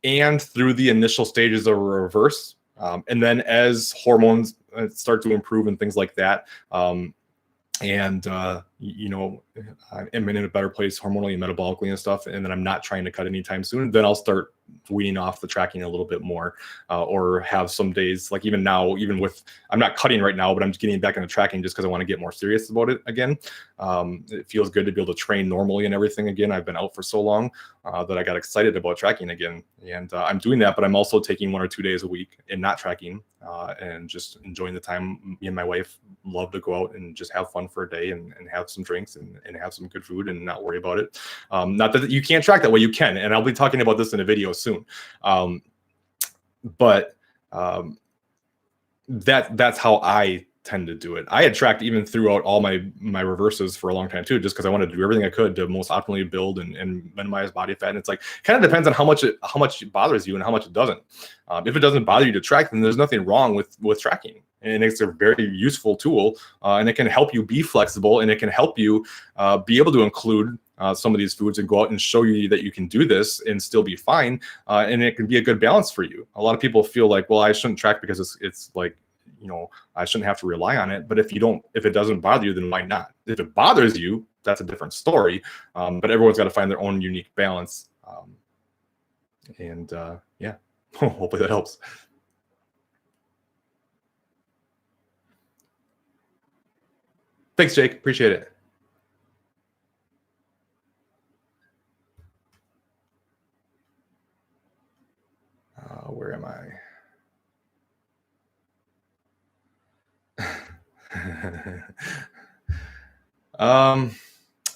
and through the initial stages of a reverse. And then as hormones start to improve and things like that, and I'm in a better place hormonally and metabolically and stuff, and then I'm not trying to cut anytime soon, then I'll start weaning off the tracking a little bit more, or have some days, like even now, I'm not cutting right now, but I'm just getting back into tracking just because I want to get more serious about it again. It feels good to be able to train normally and everything again. I've been out for so long that I got excited about tracking again, and I'm doing that, but I'm also taking 1 or 2 days a week and not tracking, and just enjoying the time. Me and my wife love to go out and just have fun for a day and have some drinks and have some good food and not worry about it. Not that you can't track that way, you can, and I'll be talking about this in a video soon. But that's how I tend to do it. I had tracked even throughout all my reverses for a long time too, just because I wanted to do everything I could to most optimally build and minimize body fat. And it's like kind of depends on how much it bothers you and how much it doesn't. If it doesn't bother you to track, then there's nothing wrong with tracking. And it's a very useful tool, and it can help you be flexible, and it can help you be able to include some of these foods and go out and show you that you can do this and still be fine. And it can be a good balance for you. A lot of people feel like, well, I shouldn't track because it's like, I shouldn't have to rely on it. But if it doesn't bother you, then why not? If it bothers you, that's a different story. But everyone's got to find their own unique balance. Yeah, hopefully that helps. Thanks, Jake. Appreciate it. Where am I?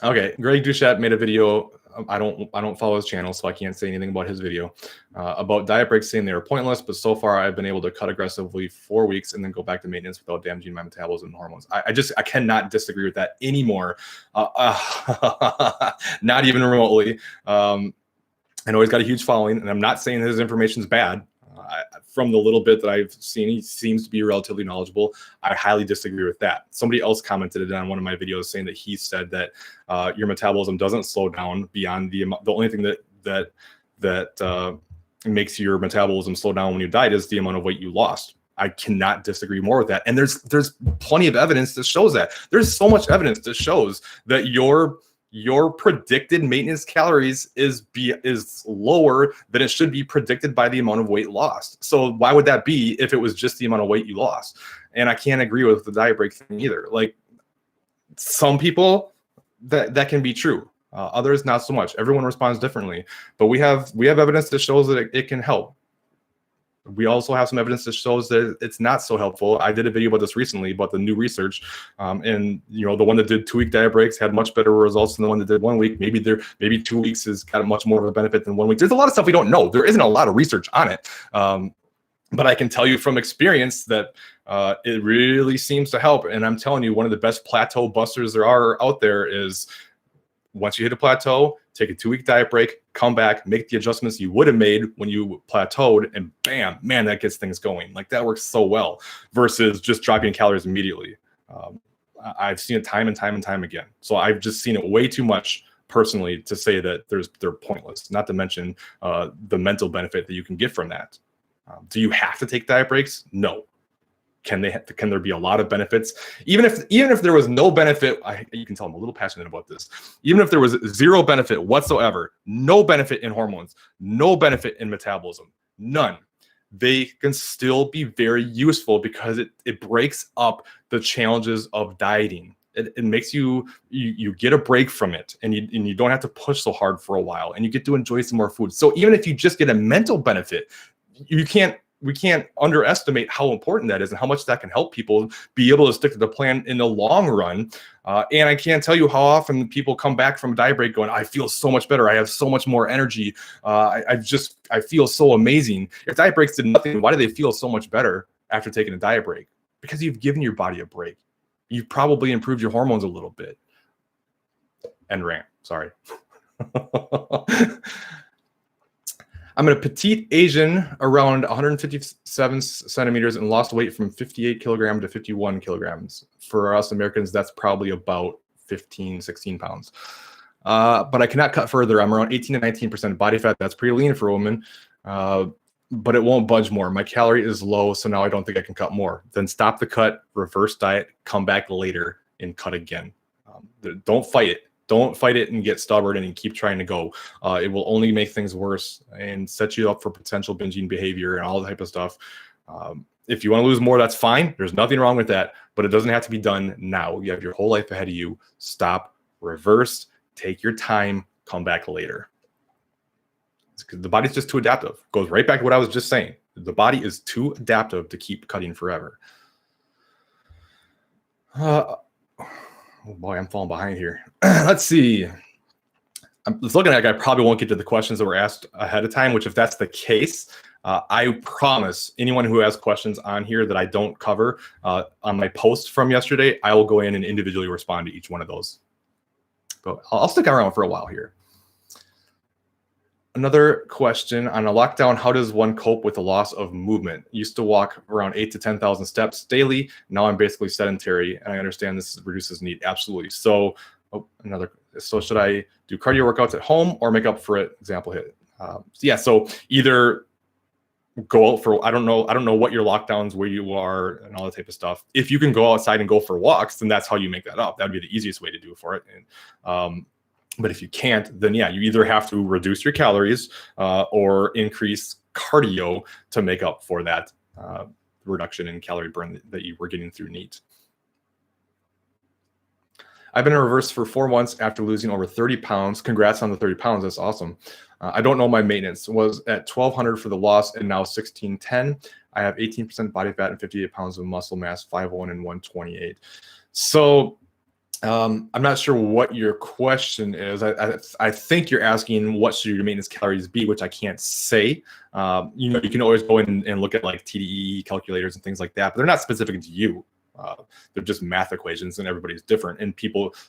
Okay, Greg Duchat made a video. I don't follow his channel, so I can't say anything about his video about diet breaks, saying they were pointless. But so far, I've been able to cut aggressively 4 weeks and then go back to maintenance without damaging my metabolism and hormones. I cannot disagree with that anymore. Not even remotely. I know he's got a huge following, and I'm not saying his information is bad. From the little bit that I've seen, he seems to be relatively knowledgeable. I highly disagree with that. Somebody else commented it on one of my videos saying that he said that your metabolism doesn't slow down beyond the amount. The only thing that makes your metabolism slow down when you diet is the amount of weight you lost. I cannot disagree more with that. And there's plenty of evidence that shows that. There's so much evidence that shows that your predicted maintenance calories is lower than it should be predicted by the amount of weight lost. So why would that be if it was just the amount of weight you lost? And I can't agree with the diet break thing either. Like, some people that can be true, others not so much. Everyone responds differently, but we have evidence that shows that it can help. We also have some evidence that shows that it's not so helpful. I did a video about this recently about the new research, and the one that did 2-week diet breaks had much better results than the one that did 1 week. Maybe 2 weeks has got much more of a benefit than 1 week. There's a lot of stuff we don't know. There isn't a lot of research on it, but I can tell you from experience that it really seems to help. And I'm telling you, one of the best plateau busters there are out there is, once you hit a plateau, take a 2-week diet break, come back, make the adjustments you would have made when you plateaued, and bam, man, that gets things going. Like, that works so well versus just dropping calories immediately. I've seen it time and time and time again. So I've just seen it way too much personally to say that they're pointless, not to mention the mental benefit that you can get from that. Do you have to take diet breaks? No. Can there be a lot of benefits? Even if there was no benefit, you can tell I'm a little passionate about this. Even if there was zero benefit whatsoever, no benefit in hormones, no benefit in metabolism, none, they can still be very useful because it breaks up the challenges of dieting. It makes you get a break from it, and you don't have to push so hard for a while, and you get to enjoy some more food. So even if you just get a mental benefit, we can't underestimate how important that is and how much that can help people be able to stick to the plan in the long run. And I can't tell you how often people come back from a diet break going, I feel so much better. I have so much more energy. I feel so amazing. If diet breaks did nothing, why do they feel so much better after taking a diet break? Because you've given your body a break. You've probably improved your hormones a little bit. End rant, sorry. I'm a petite Asian, around 157 centimeters, and lost weight from 58 kilograms to 51 kilograms. For us Americans, that's probably about 15, 16 pounds. But I cannot cut further. I'm around 18 to 19% body fat. That's pretty lean for a woman, but it won't budge more. My calorie is low, so now I don't think I can cut more. Then stop the cut, reverse diet, come back later, and cut again. Don't fight it. Don't fight it and get stubborn and keep trying to go. It will only make things worse and set you up for potential binging behavior and all that type of stuff. If you want to lose more, that's fine. There's nothing wrong with that, but it doesn't have to be done now. You have your whole life ahead of you. Stop, reverse, take your time, come back later. The body's just too adaptive. Goes right back to what I was just saying. The body is too adaptive to keep cutting forever. Oh boy, I'm falling behind here. Let's see. I'm looking like I probably won't get to the questions that were asked ahead of time, which if that's the case, I promise anyone who has questions on here that I don't cover on my post from yesterday, I will go in and individually respond to each one of those. But I'll stick around for a while here. Another question on a lockdown, how does one cope with the loss of movement? Used to walk around 8,000 to 10,000 steps daily. Now I'm basically sedentary, and I understand this reduces need. Absolutely. So should I do cardio workouts at home or make up for it? Example hit. So either go out for, I don't know what your lockdowns, where you are and all that type of stuff. If you can go outside and go for walks, then that's how you make that up. That'd be the easiest way to do it for it. And, but if you can't, then yeah, you either have to reduce your calories or increase cardio to make up for that reduction in calorie burn that you were getting through NEAT. I've been in reverse for 4 months after losing over 30 pounds. Congrats on the 30 pounds. That's awesome. I don't know my maintenance. Was at 1,200 for the loss and now 1,610. I have 18% body fat and 58 pounds of muscle mass, 5'1" and 128. So I'm not sure what your question is. I think you're asking what should your maintenance calories be, which I can't say. You can always go in and look at like TDEE calculators and things like that, but they're not specific to you. They're just math equations, and everybody's different. And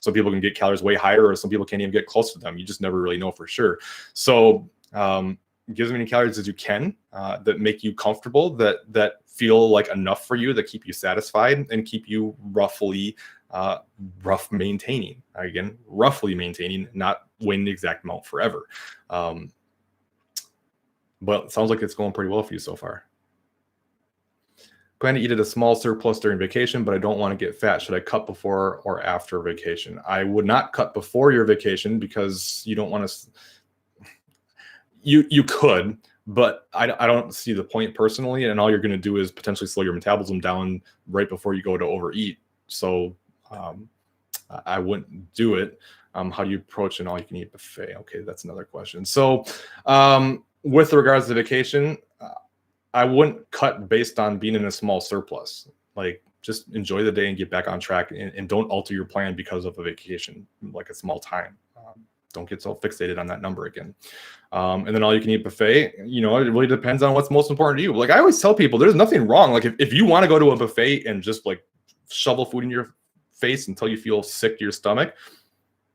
some people can get calories way higher, or some people can't even get close to them. You just never really know for sure. So give as many calories as you can that make you comfortable, that feel like enough for you, that keep you satisfied and keep you roughly maintaining. Again, roughly maintaining, not weighing the exact amount forever. But it sounds like it's going pretty well for you so far. Plan to eat at a small surplus during vacation, but I don't want to get fat. Should I cut before or after vacation? I would not cut before your vacation because you don't want to. You could, but I don't see the point personally. And all you're going to do is potentially slow your metabolism down right before you go to overeat. So I wouldn't do it. How do you approach an all-you-can-eat buffet? Okay, that's another question. So with regards to vacation, I wouldn't cut based on being in a small surplus. Like, just enjoy the day and get back on track, and don't alter your plan because of a vacation, like a small time. Don't get so fixated on that number again. And then all you can eat buffet, it really depends on what's most important to you. Like I always tell people, there's nothing wrong. Like if you want to go to a buffet and just like shovel food in your face until you feel sick to your stomach,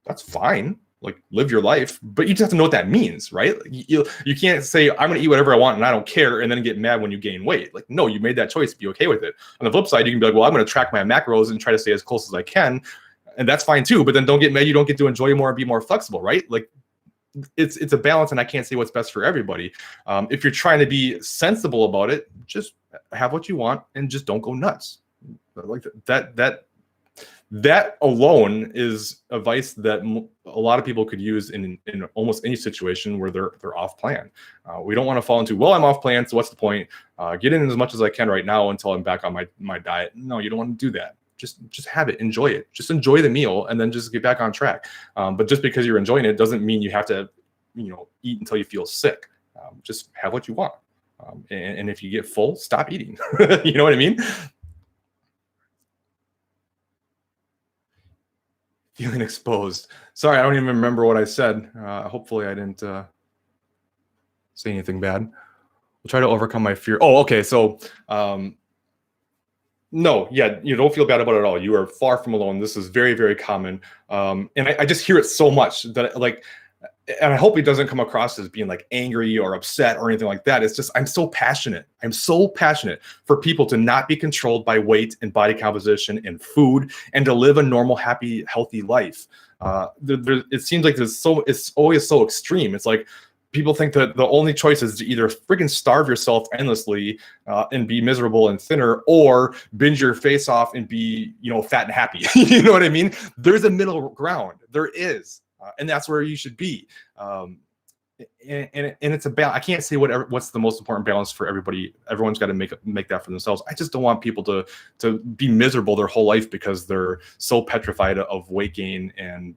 that's fine. Like live your life, but you just have to know what that means, right? You can't say I'm going to eat whatever I want and I don't care, and then get mad when you gain weight. Like, no, you made that choice. Be okay with it. On the flip side, you can be like, well, I'm going to track my macros and try to stay as close as I can, and that's fine too. But then don't get mad. You don't get to enjoy more and be more flexible, right? Like it's a balance, and I can't say what's best for everybody. If you're trying to be sensible about it, just have what you want and just don't go nuts. Like that alone is advice that a lot of people could use in almost any situation where they're off plan. We don't want to fall into, well, I'm off plan, so what's the point? Get in as much as I can right now until I'm back on my diet. No, you don't want to do that. Just have it, enjoy it. Just enjoy the meal and then just get back on track. But just because you're enjoying it doesn't mean you have to, eat until you feel sick. Just have what you want. And if you get full, stop eating. You know what I mean? Feeling exposed. Sorry, I don't even remember what I said. Hopefully I didn't say anything bad. We'll try to overcome my fear. Oh, okay. So, no, yeah, you don't feel bad about it at all. You are far from alone. This is very, very common. And I just hear it so much that and I hope it doesn't come across as being like angry or upset or anything like that. It's just, I'm so passionate. I'm so passionate for people to not be controlled by weight and body composition and food, and to live a normal, happy, healthy life. It seems like it's always so extreme. It's like, people think that the only choice is to either freaking starve yourself endlessly and be miserable and thinner, or binge your face off and be, fat and happy. You know what I mean? There's a middle ground. There is, and that's where you should be. And it's a balance. I can't say what's the most important balance for everybody. Everyone's got to make that for themselves. I just don't want people to be miserable their whole life because they're so petrified of weight gain and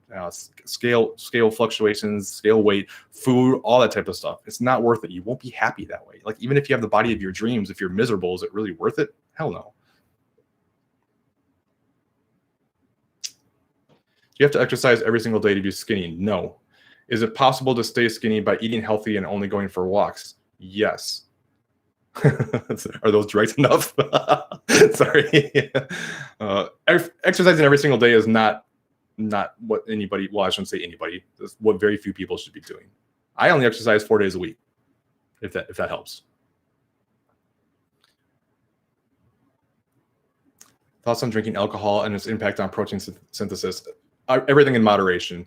scale fluctuations, scale weight, food, all that type of stuff. It's not worth it. You won't be happy that way. Like, even if you have the body of your dreams, if you're miserable, is it really worth it? Hell no. You have to exercise every single day to be skinny? No. Is it possible to stay skinny by eating healthy and only going for walks? Yes. Are those direct enough? Sorry. Exercising every single day is not what anybody, well, I shouldn't say anybody, that's what very few people should be doing. I only exercise 4 days a week, if that helps. Thoughts on drinking alcohol and its impact on protein synthesis? Everything in moderation.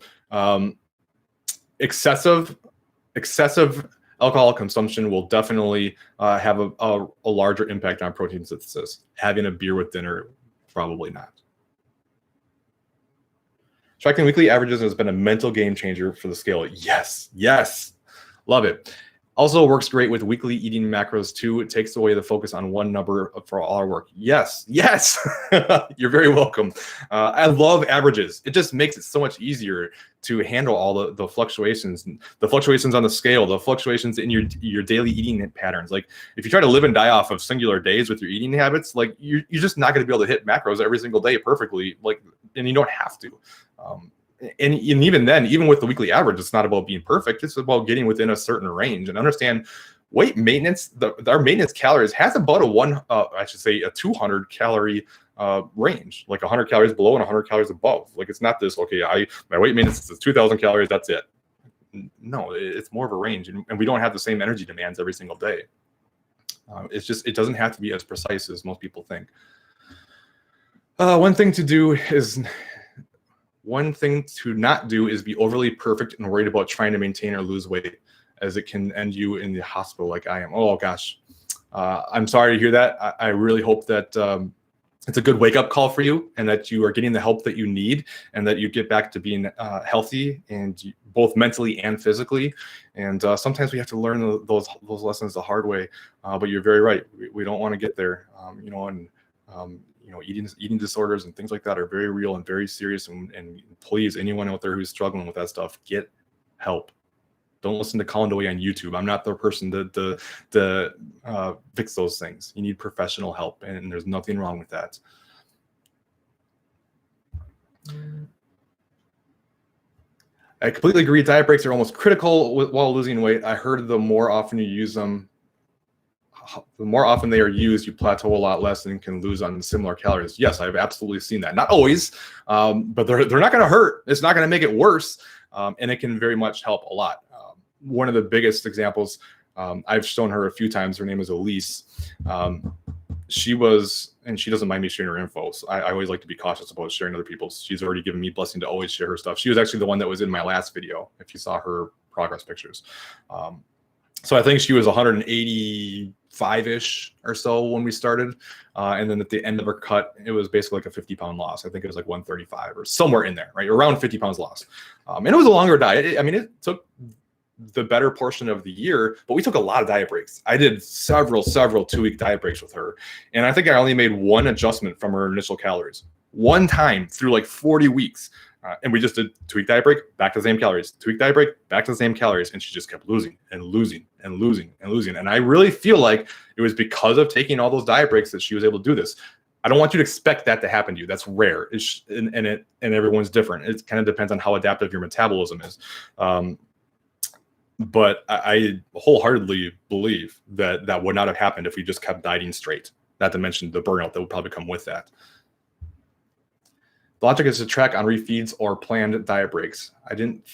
Excessive alcohol consumption will definitely have a larger impact on protein synthesis. Having a beer with dinner, probably not. Tracking weekly averages has been a mental game changer for the scale. Yes, love it. Also works great with weekly eating macros too. It takes away the focus on one number for all our work. Yes. You're very welcome. I love averages. It just makes it so much easier to handle all the fluctuations on the scale, the fluctuations in your daily eating patterns. Like, if you try to live and die off of singular days with your eating habits, like, you're just not going to be able to hit macros every single day perfectly. Like, and you don't have to. And even then, even with the weekly average, it's not about being perfect. It's about getting within a certain range and understand weight maintenance. Our maintenance calories has about a 200 calorie range, like 100 calories below and 100 calories above. Like, it's not this, okay, my weight maintenance is 2,000 calories, that's it. No, it's more of a range, and we don't have the same energy demands every single day. It doesn't have to be as precise as most people think. One thing to not do is be overly perfect and worried about trying to maintain or lose weight, as it can end you in the hospital like I am. Oh gosh, I'm sorry to hear that. I really hope that it's a good wake-up call for you, and that you are getting the help that you need, and that you get back to being healthy, and both mentally and physically. And sometimes we have to learn those lessons the hard way. But you're very right. We don't want to get there. Eating disorders and things like that are very real and very serious. And please, anyone out there who's struggling with that stuff, get help. Don't listen to Colin DeWay on YouTube. I'm not the person to fix those things. You need professional help, and there's nothing wrong with that. I completely agree. Diet breaks are almost critical while losing weight. I heard the more often you use them, the more often they are used, you plateau a lot less and can lose on similar calories. Yes, I've absolutely seen that. Not always, but they're not going to hurt. It's not going to make it worse, and it can very much help a lot. One of the biggest examples, I've shown her a few times. Her name is Elise. She doesn't mind me sharing her info. So I always like to be cautious about sharing other people's. She's already given me blessing to always share her stuff. She was actually the one that was in my last video, if you saw her progress pictures. So I think she was 185-ish or so when we started. And then at the end of her cut, it was basically like a 50-pound loss. I think it was like 135 or somewhere in there, right? Around 50 pounds lost. And it was a longer diet. It took the better portion of the year, but we took a lot of diet breaks. I did several 2-week diet breaks with her. And I think I only made one adjustment from her initial calories. One time through like 40 weeks. And we just did 2-week diet break, back to the same calories. 2-week diet break, back to the same calories. And she just kept losing and losing and losing and losing. And I really feel like it was because of taking all those diet breaks that she was able to do this. I don't want you to expect that to happen to you. That's rare. And everyone's different. It kind of depends on how adaptive your metabolism is. But I wholeheartedly believe that would not have happened if we just kept dieting straight. Not to mention the burnout that would probably come with that. The logic is to track on refeeds or planned diet breaks. I didn't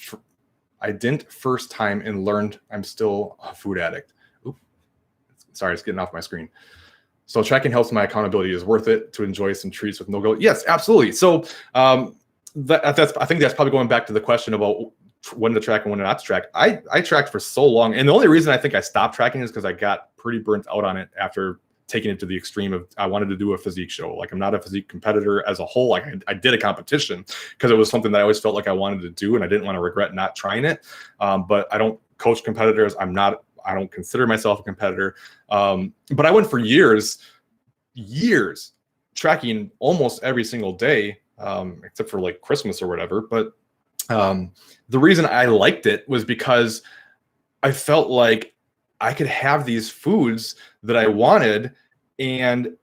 first time and learned I'm still a food addict. Oop. Sorry, it's getting off my screen. So tracking helps my accountability. Is worth it to enjoy some treats with no guilt? Yes, absolutely. So I think that's probably going back to the question about when to track and when not to track. I tracked for so long, and the only reason I think I stopped tracking is because I got pretty burnt out on it after taking it to the extreme of I wanted to do a physique show. Like, I'm not a physique competitor as a whole. Like, I did a competition because it was something that I always felt like I wanted to do, and I didn't want to regret not trying it. But I don't coach competitors. I don't consider myself a competitor. But I went for years tracking almost every single day, except for like Christmas or whatever. But the reason I liked it was because I felt like I could have these foods that I wanted, and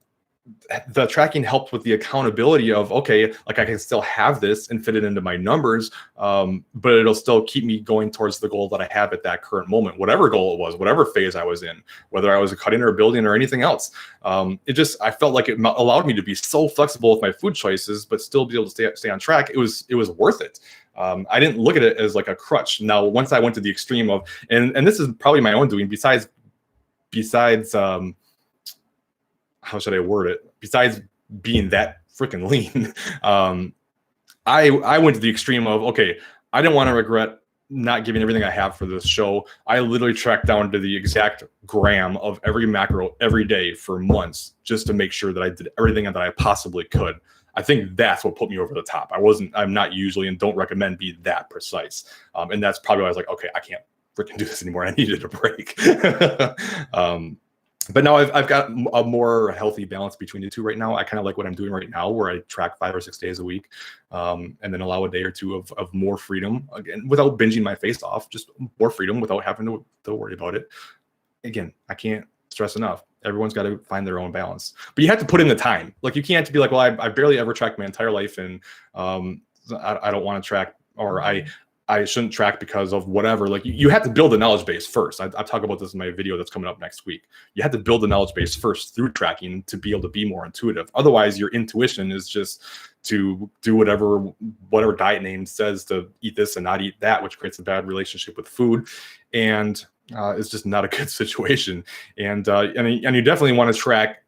the tracking helped with the accountability of, okay, like I can still have this and fit it into my numbers, but it'll still keep me going towards the goal that I have at that current moment, whatever goal it was, whatever phase I was in, whether I was cutting or building or anything else. I felt like it allowed me to be so flexible with my food choices, but still be able to stay on track. It was worth it. I didn't look at it as like a crutch. Now, once I went to the extreme of, and this is probably my own doing, besides how should I word it? Besides being that freaking lean, I went to the extreme of, okay, I didn't want to regret not giving everything I have for this show. I literally tracked down to the exact gram of every macro every day for months just to make sure that I did everything that I possibly could. I think that's what put me over the top. I'm not usually, and don't recommend be that precise. And that's probably why I was like, okay, I can't freaking do this anymore. I needed a break. But now I've got a more healthy balance between the two right now. I kind of like what I'm doing right now, where I track 5 or 6 days a week, and then allow a day or two of more freedom, again, without binging my face off, just more freedom without having to worry about it. Again, I can't stress enough. Everyone's got to find their own balance, but you have to put in the time. Like, you can't be like, well, I barely ever tracked my entire life, and I don't want to track, or I shouldn't track because of whatever. Like, you have to build a knowledge base first. I talk about this in my video that's coming up next week. You have to build a knowledge base first through tracking to be able to be more intuitive. Otherwise, your intuition is just to do whatever diet name says to eat this and not eat that, which creates a bad relationship with food. And it's just not a good situation. And you definitely want to track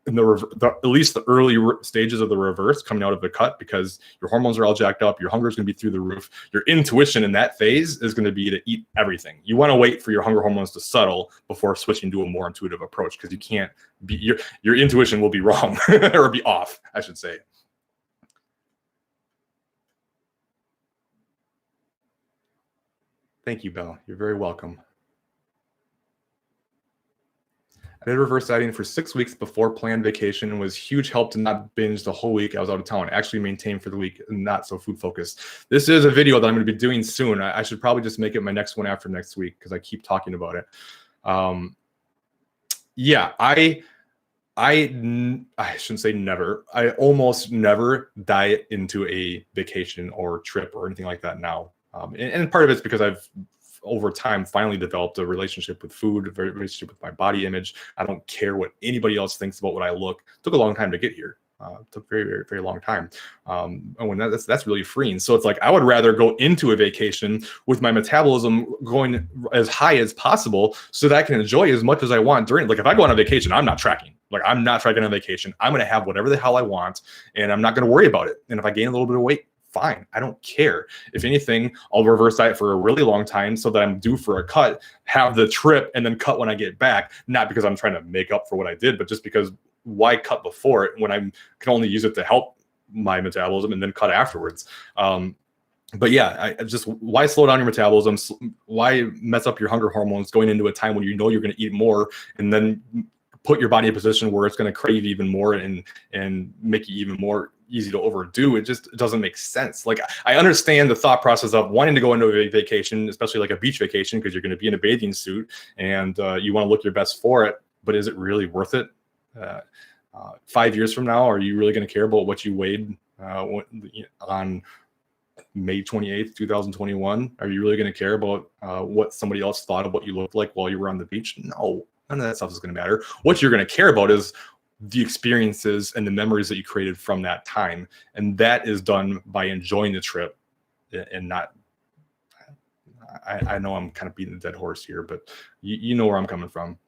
in at least the early stages of the reverse coming out of the cut, because your hormones are all jacked up. Your hunger is going to be through the roof. Your intuition in that phase is going to be to eat everything. You want to wait for your hunger hormones to settle before switching to a more intuitive approach, because you can't be, your intuition will be wrong or be off, I should say. Thank you, Belle. You're very welcome. I did reverse dieting for 6 weeks before planned vacation, and was huge help to not binge the whole week I was out of town. Actually maintained for the week, not so food focused. This is a video that I'm going to be doing soon. I should probably just make it my next one after next week, because I keep talking about it. Yeah, I shouldn't say never. I almost never diet into a vacation or trip or anything like that now. And part of it's because I've, over time, finally developed a relationship with food, a relationship with my body image. I don't care what anybody else thinks about what I look. It took a long time to get here. It took a very, very, very long time. And when that's really freeing. So it's like, I would rather go into a vacation with my metabolism going as high as possible so that I can enjoy as much as I want during. Like, if I go on a vacation, I'm not tracking. Like, I'm not tracking on vacation. I'm going to have whatever the hell I want, and I'm not going to worry about it. And if I gain a little bit of weight, fine. I don't care. If anything, I'll reverse diet for a really long time so that I'm due for a cut, have the trip, and then cut when I get back. Not because I'm trying to make up for what I did, but just because why cut before it when I can only use it to help my metabolism and then cut afterwards. But yeah, why slow down your metabolism? Why mess up your hunger hormones going into a time when you know you're going to eat more, and then put your body in a position where it's going to crave even more and make you even more easy to overdo? It doesn't make sense. Like, I understand the thought process of wanting to go into a vacation, especially like a beach vacation, because you're going to be in a bathing suit and you want to look your best for it. But is it really worth it? 5 years from now, are you really going to care about what you weighed on May 28th, 2021? Are you really going to care about what somebody else thought of what you looked like while you were on the beach? No, none of that stuff is going to matter. What you're going to care about is the experiences and the memories that you created from that time. And that is done by enjoying the trip and not, I know I'm kind of beating a dead horse here, but you know where I'm coming from.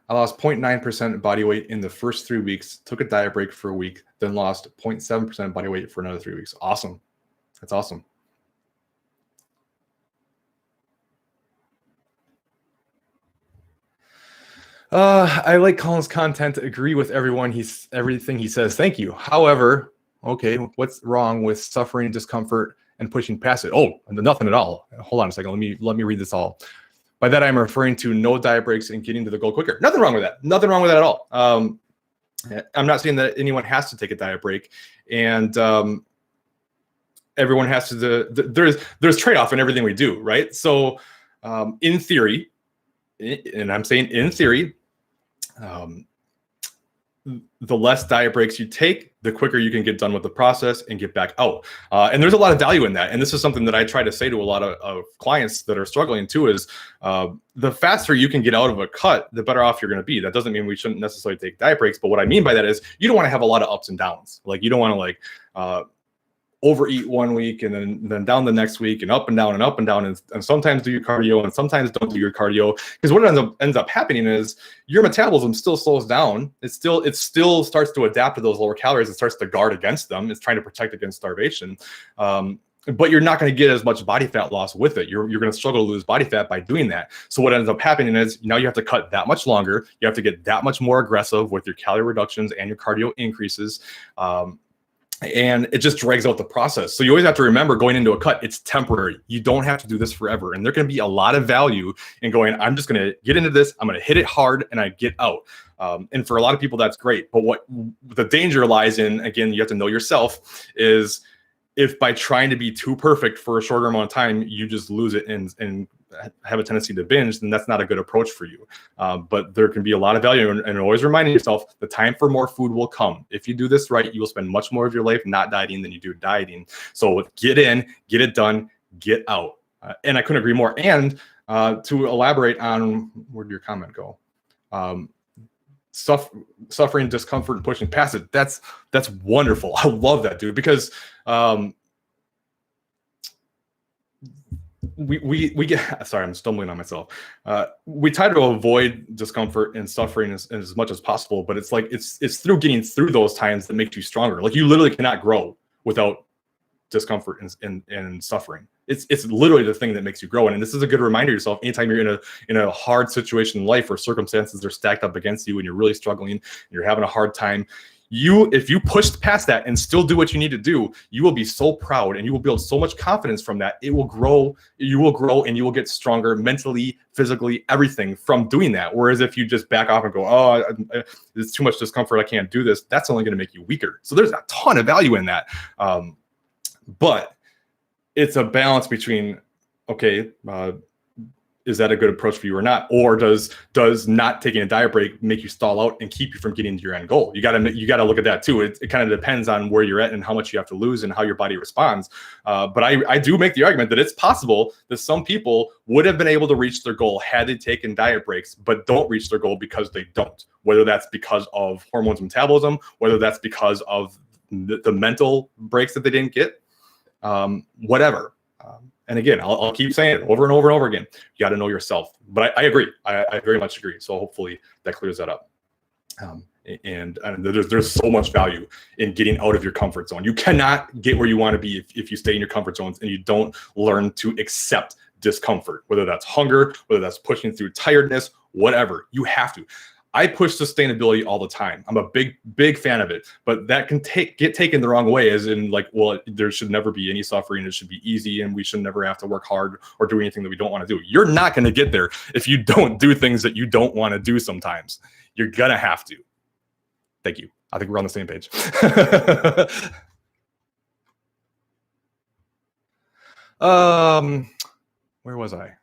I lost 0.9% body weight in the first 3 weeks, took a diet break for a week, then lost 0.7% body weight for another 3 weeks. Awesome. That's awesome. I like Colin's content. Agree with everything he says. Thank you. However, okay, what's wrong with suffering discomfort and pushing past it? Oh, nothing at all. Hold on a second. Let me read this all. By that, I'm referring to no diet breaks and getting to the goal quicker. Nothing wrong with that. Nothing wrong with that at all. I'm not saying that anyone has to take a diet break, and everyone has to. There's trade-off in everything we do, right? So, in theory, and I'm saying in theory, the less diet breaks you take, the quicker you can get done with the process and get back out. And there's a lot of value in that. And this is something that I try to say to a lot of clients that are struggling too, is the faster you can get out of a cut, the better off you're going to be. That doesn't mean we shouldn't necessarily take diet breaks. But what I mean by that is you don't want to have a lot of ups and downs. Like you don't want to overeat one week and then down the next week and up and down and up and down and sometimes do your cardio and sometimes don't do your cardio, because what ends up happening is your metabolism still slows down. It still starts to adapt to those lower calories. It starts to guard against them. It's trying to protect against starvation. But you're not going to get as much body fat loss with it. You're going to struggle to lose body fat by doing that. So what ends up happening is now you have to cut that much longer. You have to get that much more aggressive with your calorie reductions and your cardio increases. And it just drags out the process. So you always have to remember going into a cut, it's temporary. You don't have to do this forever. And there can be a lot of value in going, I'm just going to get into this. I'm going to hit it hard and I get out. And for a lot of people, that's great. But what the danger lies in, again, you have to know yourself, is if by trying to be too perfect for a shorter amount of time, you just lose it and have a tendency to binge, then that's not a good approach for you. But there can be a lot of value and always reminding yourself the time for more food will come. If you do this right, you will spend much more of your life not dieting than you do dieting. So get in, get it done, get out. And I couldn't agree more. And to elaborate on, where did your comment go? Suffering discomfort and pushing past it. That's wonderful. I love that, dude, because we get, sorry, I'm stumbling on myself. We try to avoid discomfort and suffering as much as possible, but it's like it's through getting through those times that makes you stronger. Like you literally cannot grow without discomfort and suffering. It's literally the thing that makes you grow. And this is a good reminder to yourself anytime you're in a hard situation in life where circumstances are stacked up against you and you're really struggling and you're having a hard time. If you pushed past that and still do what you need to do, you will be so proud and you will build so much confidence from that. It will grow. You will grow and you will get stronger mentally, physically, everything from doing that. Whereas if you just back off and go, oh, there's too much discomfort, I can't do this, that's only going to make you weaker. So there's a ton of value in that. But it's a balance between, okay, is that a good approach for you or not? Or does not taking a diet break make you stall out and keep you from getting to your end goal? You got to look at that too. It kind of depends on where you're at and how much you have to lose and how your body responds. But I do make the argument that it's possible that some people would have been able to reach their goal had they taken diet breaks, but don't reach their goal because they don't. Whether that's because of hormones and metabolism, whether that's because of the mental breaks that they didn't get, whatever. And again, I'll keep saying it over and over and over again. You got to know yourself. But I agree. I very much agree. So hopefully that clears that up. And there's so much value in getting out of your comfort zone. You cannot get where you want to be if you stay in your comfort zones and you don't learn to accept discomfort, whether that's hunger, whether that's pushing through tiredness, whatever. You have to. I push sustainability all the time. I'm a big fan of it, but that can get taken the wrong way, as in like, well, there should never be any suffering. It should be easy, and we should never have to work hard or do anything that we don't want to do. You're not going to get there if you don't do things that you don't want to do sometimes. You're going to have to. Thank you. I think we're on the same page. Where was I?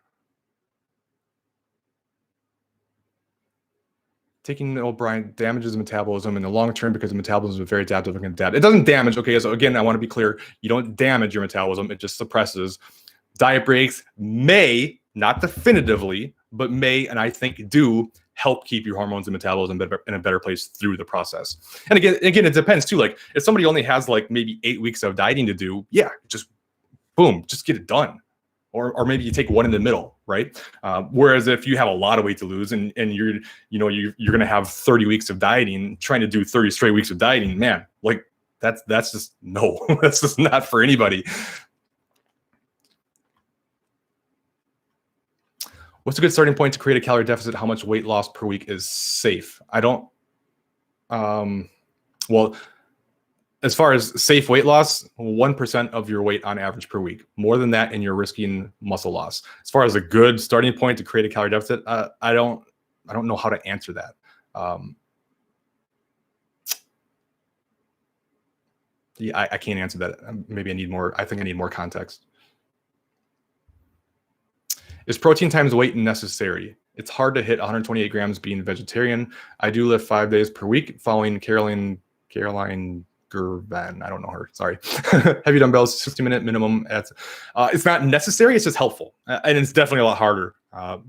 Taking O'Brien damages metabolism in the long term because the metabolism is very adaptive and can adapt. It doesn't damage. Okay, so again, I want to be clear. You don't damage your metabolism. It just suppresses. Diet breaks may, not definitively, but may, and I think do, help keep your hormones and metabolism in a better place through the process. And again, it depends too. Like if somebody only has like maybe 8 weeks of dieting to do, yeah, just boom, just get it done. Or maybe you take one in the middle, right? Whereas if you have a lot of weight to lose and you're going to have 30 weeks of dieting, trying to do 30 straight weeks of dieting, man, like that's just no, that's just not for anybody. What's a good starting point to create a calorie deficit? How much weight loss per week is safe? I don't, well, as far as safe weight loss, 1% of your weight on average per week. More than that, and you're risking muscle loss. As far as a good starting point to create a calorie deficit, I don't know how to answer that. Yeah, I can't answer that. Maybe I need more. I think I need more context. Is protein times weight necessary? It's hard to hit 128 grams being vegetarian. I do lift 5 days per week following Caroline Gervan. I don't know her. Sorry. Heavy dumbbells, 60-minute minimum. It's not necessary. It's just helpful, and it's definitely a lot harder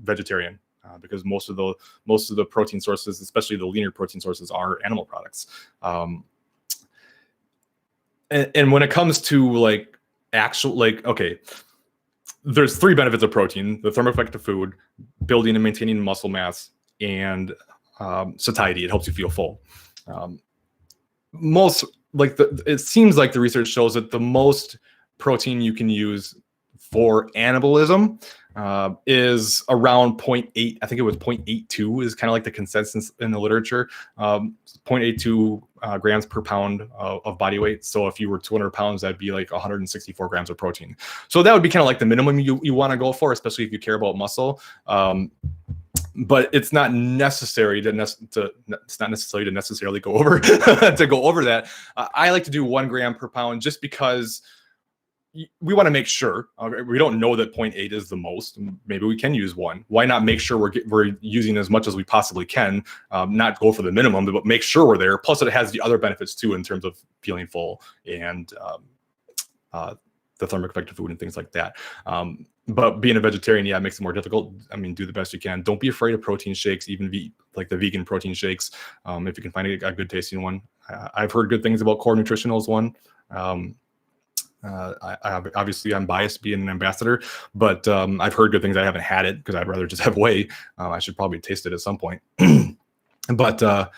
vegetarian because most of the protein sources, especially the leaner protein sources, are animal products. And when it comes to like okay, there's 3 benefits of protein: the thermal effect of food, building and maintaining muscle mass, and satiety. It helps you feel full. It seems like the research shows that the most protein you can use for anabolism is around 0.8. I think it was 0.82 is kind of like the consensus in the literature. 0.82 grams per pound of body weight. So if you were 200 pounds, that'd be like 164 grams of protein. So that would be kind of like the minimum you want to go for, especially if you care about muscle. But it's not necessary to necessarily go over to go over that. I like to do 1 gram per pound just because we want to make sure. We don't know that 0.8 is the most. Maybe we can use 1. Why not make sure we're using as much as we possibly can? Not go for the minimum, but make sure we're there. Plus, it has the other benefits too in terms of feeling full and the thermic effect of food and things like that. But being a vegetarian, yeah, it makes it more difficult. I mean, do the best you can. Don't be afraid of protein shakes, even like the vegan protein shakes. If you can find a good tasting one. I've heard good things about Core Nutritional's one. Obviously I'm biased being an ambassador, but I've heard good things. I haven't had it because I'd rather just have whey. I should probably taste it at some point. But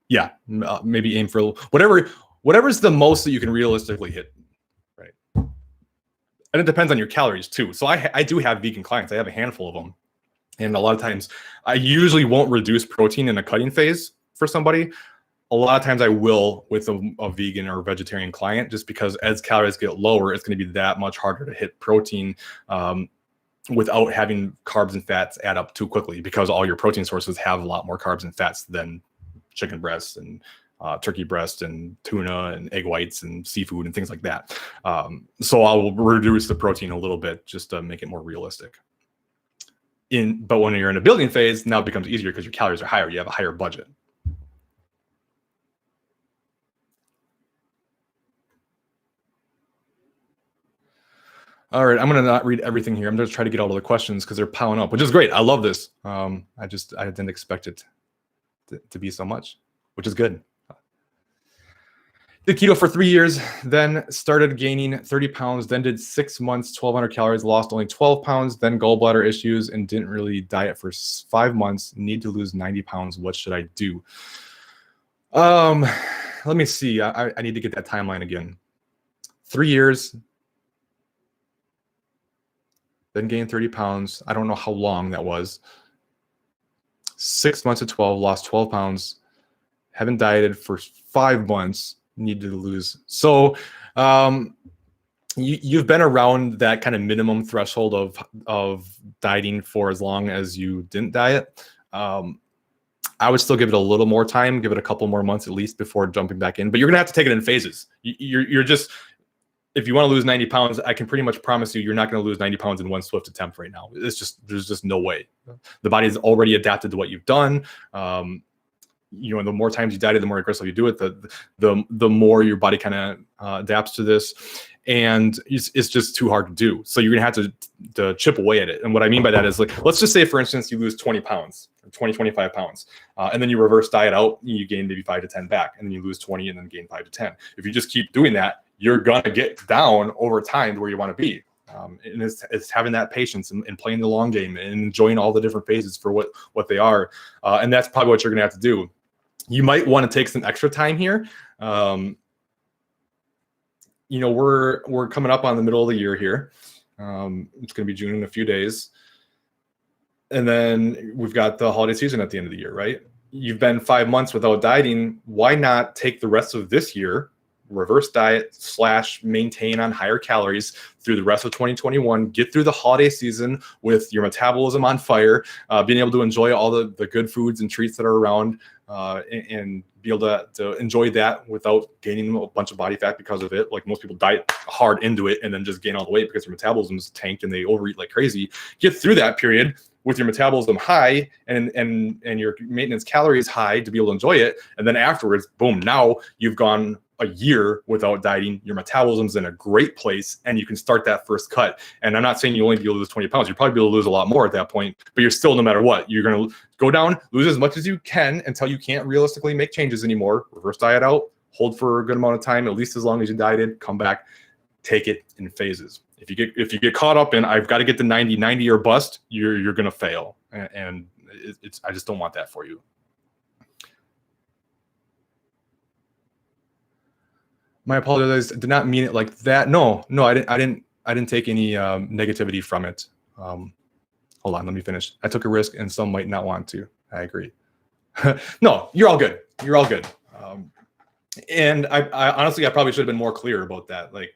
yeah, maybe aim for whatever's the most that you can realistically hit. And it depends on your calories too. So I do have vegan clients. I have a handful of them. And a lot of times I usually won't reduce protein in a cutting phase for somebody. A lot of times I will with a vegan or vegetarian client, just because as calories get lower, it's going to be that much harder to hit protein without having carbs and fats add up too quickly, because all your protein sources have a lot more carbs and fats than chicken breasts and turkey breast and tuna and egg whites and seafood and things like that. So I'll reduce the protein a little bit just to make it more realistic. But when you're in a building phase, now it becomes easier because your calories are higher. You have a higher budget. All right, I'm going to not read everything here. I'm going to try to get all of the questions because they're piling up, which is great. I love this. I didn't expect it to be so much, which is good. Did keto for 3 years, then started gaining 30 pounds, then did 6 months, 1,200 calories, lost only 12 pounds, then gallbladder issues, and didn't really diet for 5 months. Need to lose 90 pounds. What should I do? Let me see. I need to get that timeline again. 3 years, then gained 30 pounds. I don't know how long that was. 6 months to 12, lost 12 pounds. Haven't dieted for 5 months. Need to lose. So you've been around that kind of minimum threshold of dieting for as long as you didn't diet. I would still give it a little more time, give it a couple more months at least before jumping back in. But you're gonna have to take it in phases. You're just, if you want to lose 90 pounds, I can pretty much promise you, you're not going to lose 90 pounds in one swift attempt right now. There's just no way. The body is already adapted to what you've done. And the more times you diet, the more aggressive you do it, the more your body kind of adapts to this, and it's just too hard to do. So you're gonna have to chip away at it. And what I mean by that is, like, let's just say, for instance, you lose 20 pounds, 25 pounds, and then you reverse diet out, and you gain maybe 5 to 10 back, and then you lose 20 and then gain 5 to 10. If you just keep doing that, you're gonna get down over time to where you want to be. And it's having that patience and playing the long game and enjoying all the different phases for what they are. And that's probably what you're gonna have to do. You might want to take some extra time here. We're coming up on the middle of the year here. It's going to be June in a few days. And then we've got the holiday season at the end of the year, right? You've been 5 months without dieting. Why not take the rest of this year, reverse diet / maintain on higher calories through the rest of 2021, get through the holiday season with your metabolism on fire, being able to enjoy all the good foods and treats that are around, and be able to enjoy that without gaining a bunch of body fat because of it. Like most people diet hard into it and then just gain all the weight because their metabolism is tanked and they overeat like crazy. Get through that period with your metabolism high and your maintenance calories high to be able to enjoy it. And then afterwards, boom, now you've gone a year without dieting, your metabolism's in a great place, and you can start that first cut. And I'm not saying you only be able to lose 20 pounds. You'll probably be able to lose a lot more at that point, but you're still, no matter what, you're going to go down, lose as much as you can until you can't realistically make changes anymore. Reverse diet out, hold for a good amount of time, at least as long as you dieted, come back, take it in phases. If you get caught up in, I've got to get to 90 or bust, you're going to fail. And I just don't want that for you. My apologies. Did not mean it like that. No, I didn't take any negativity from it. Hold on, let me finish. I took a risk, and some might not want to. I agree. No, you're all good. You're all good. And I honestly, I probably should have been more clear about that. Like,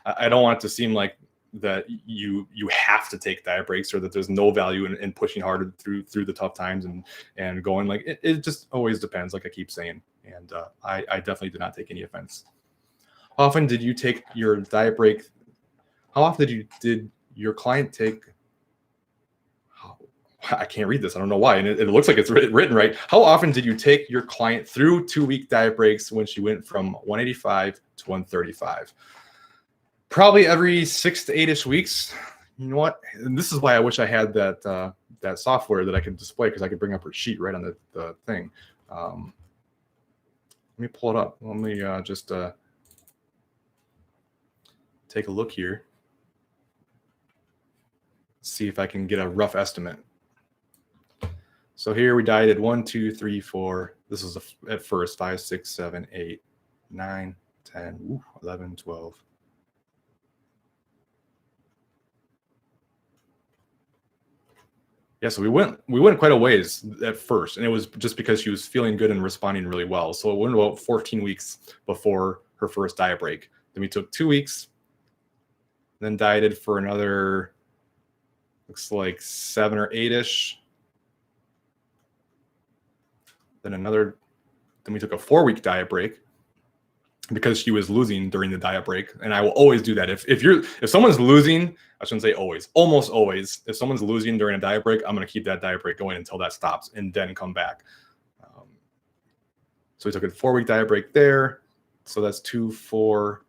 I don't want it to seem like that you have to take diet breaks, or that there's no value in pushing harder through the tough times and going. Like, it just always depends, like I keep saying. And I definitely did not take any offense. How often did you take your diet break? How often did your client take? I can't read this. I don't know why. And it looks like it's written right. How often did you take your client through 2-week diet breaks when she went from 185 to 135? Probably every 6 to 8-ish weeks. You know what? And this is why I wish I had that software that I could display, because I could bring up her sheet right on the thing. Let me pull it up. Let me just take a look here. See if I can get a rough estimate. So here we dieted 1, 2, 3, 4. This is at first 5, 6, 7, 8, 9, 10, 11, 12. Yeah, so we went quite a ways at first, and it was just because she was feeling good and responding really well. So it went about 14 weeks before her first diet break. Then we took 2 weeks, then dieted for another, looks like 7 or 8-ish. Then we took a 4-week diet break because she was losing during the diet break. And I will always do that. If someone's losing, I shouldn't say always, almost always, if someone's losing during a diet break, I'm going to keep that diet break going until that stops and then come back. So we took a 4-week diet break there. So that's 2, 4,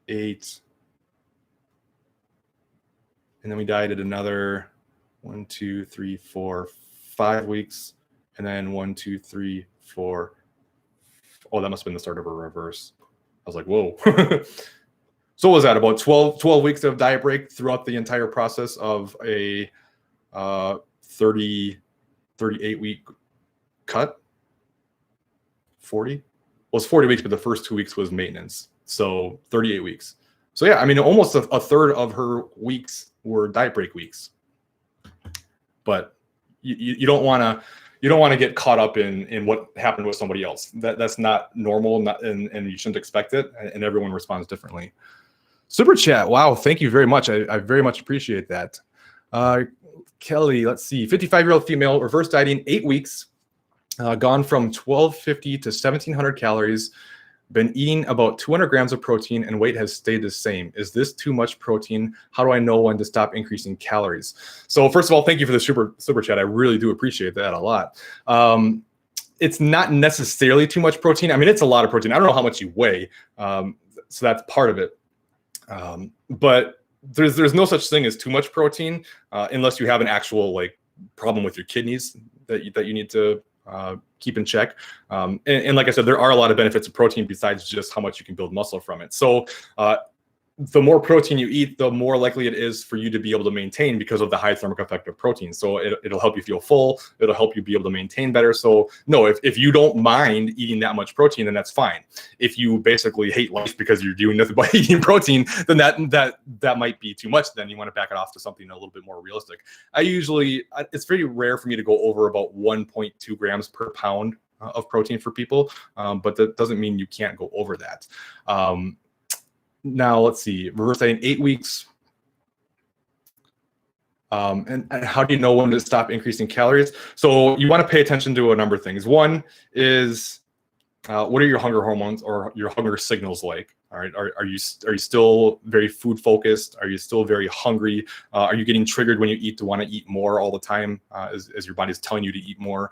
8. And then we dieted another 1, 2, 3, 4, 5 weeks. And then 1, 2, 3, 4. Oh, that must have been the start of a reverse. I was like, whoa. So what was that, about 12 weeks of diet break throughout the entire process of a 38-week cut? 40? Well, it's 40 weeks, but the first 2 weeks was maintenance. So 38 weeks. So yeah, I mean, almost a third of her weeks were diet break weeks. But you don't want to get caught up in what happened with somebody else. That's not normal, and you shouldn't expect it. And everyone responds differently. Super chat. Wow, thank you very much. I very much appreciate that. Kelly, let's see. 55-year-old female, reverse dieting 8 weeks, gone from 1,250 to 1,700 calories. Been eating about 200 grams of protein, and weight has stayed the same. Is this too much protein? How do I know when to stop increasing calories? So first of all, thank you for the super chat. I really do appreciate that a lot. It's not necessarily too much protein. I mean, it's a lot of protein. I don't know how much you weigh, so that's part of it. But there's no such thing as too much protein unless you have an actual problem with your kidneys that you need to keep in check. And like I said, there are a lot of benefits of protein besides just how much you can build muscle from it. So the more protein you eat, the more likely it is for you to be able to maintain because of the high thermic effect of protein. So it'll help you feel full. It'll help you be able to maintain better. So no, if you don't mind eating that much protein, then that's fine. If you basically hate life because you're doing nothing but eating protein, then that might be too much. Then you want to back it off to something a little bit more realistic. It's very rare for me to go over about 1.2 grams per pound of protein for people, but that doesn't mean you can't go over that. Now let's see, reverse dieting 8 weeks. And how do you know when to stop increasing calories? So you want to pay attention to a number of things. One is what are your hunger hormones or your hunger signals like? All right, are you still very food focused? Are you still very hungry? Are you getting triggered when you eat to want to eat more all the time as your body's telling you to eat more?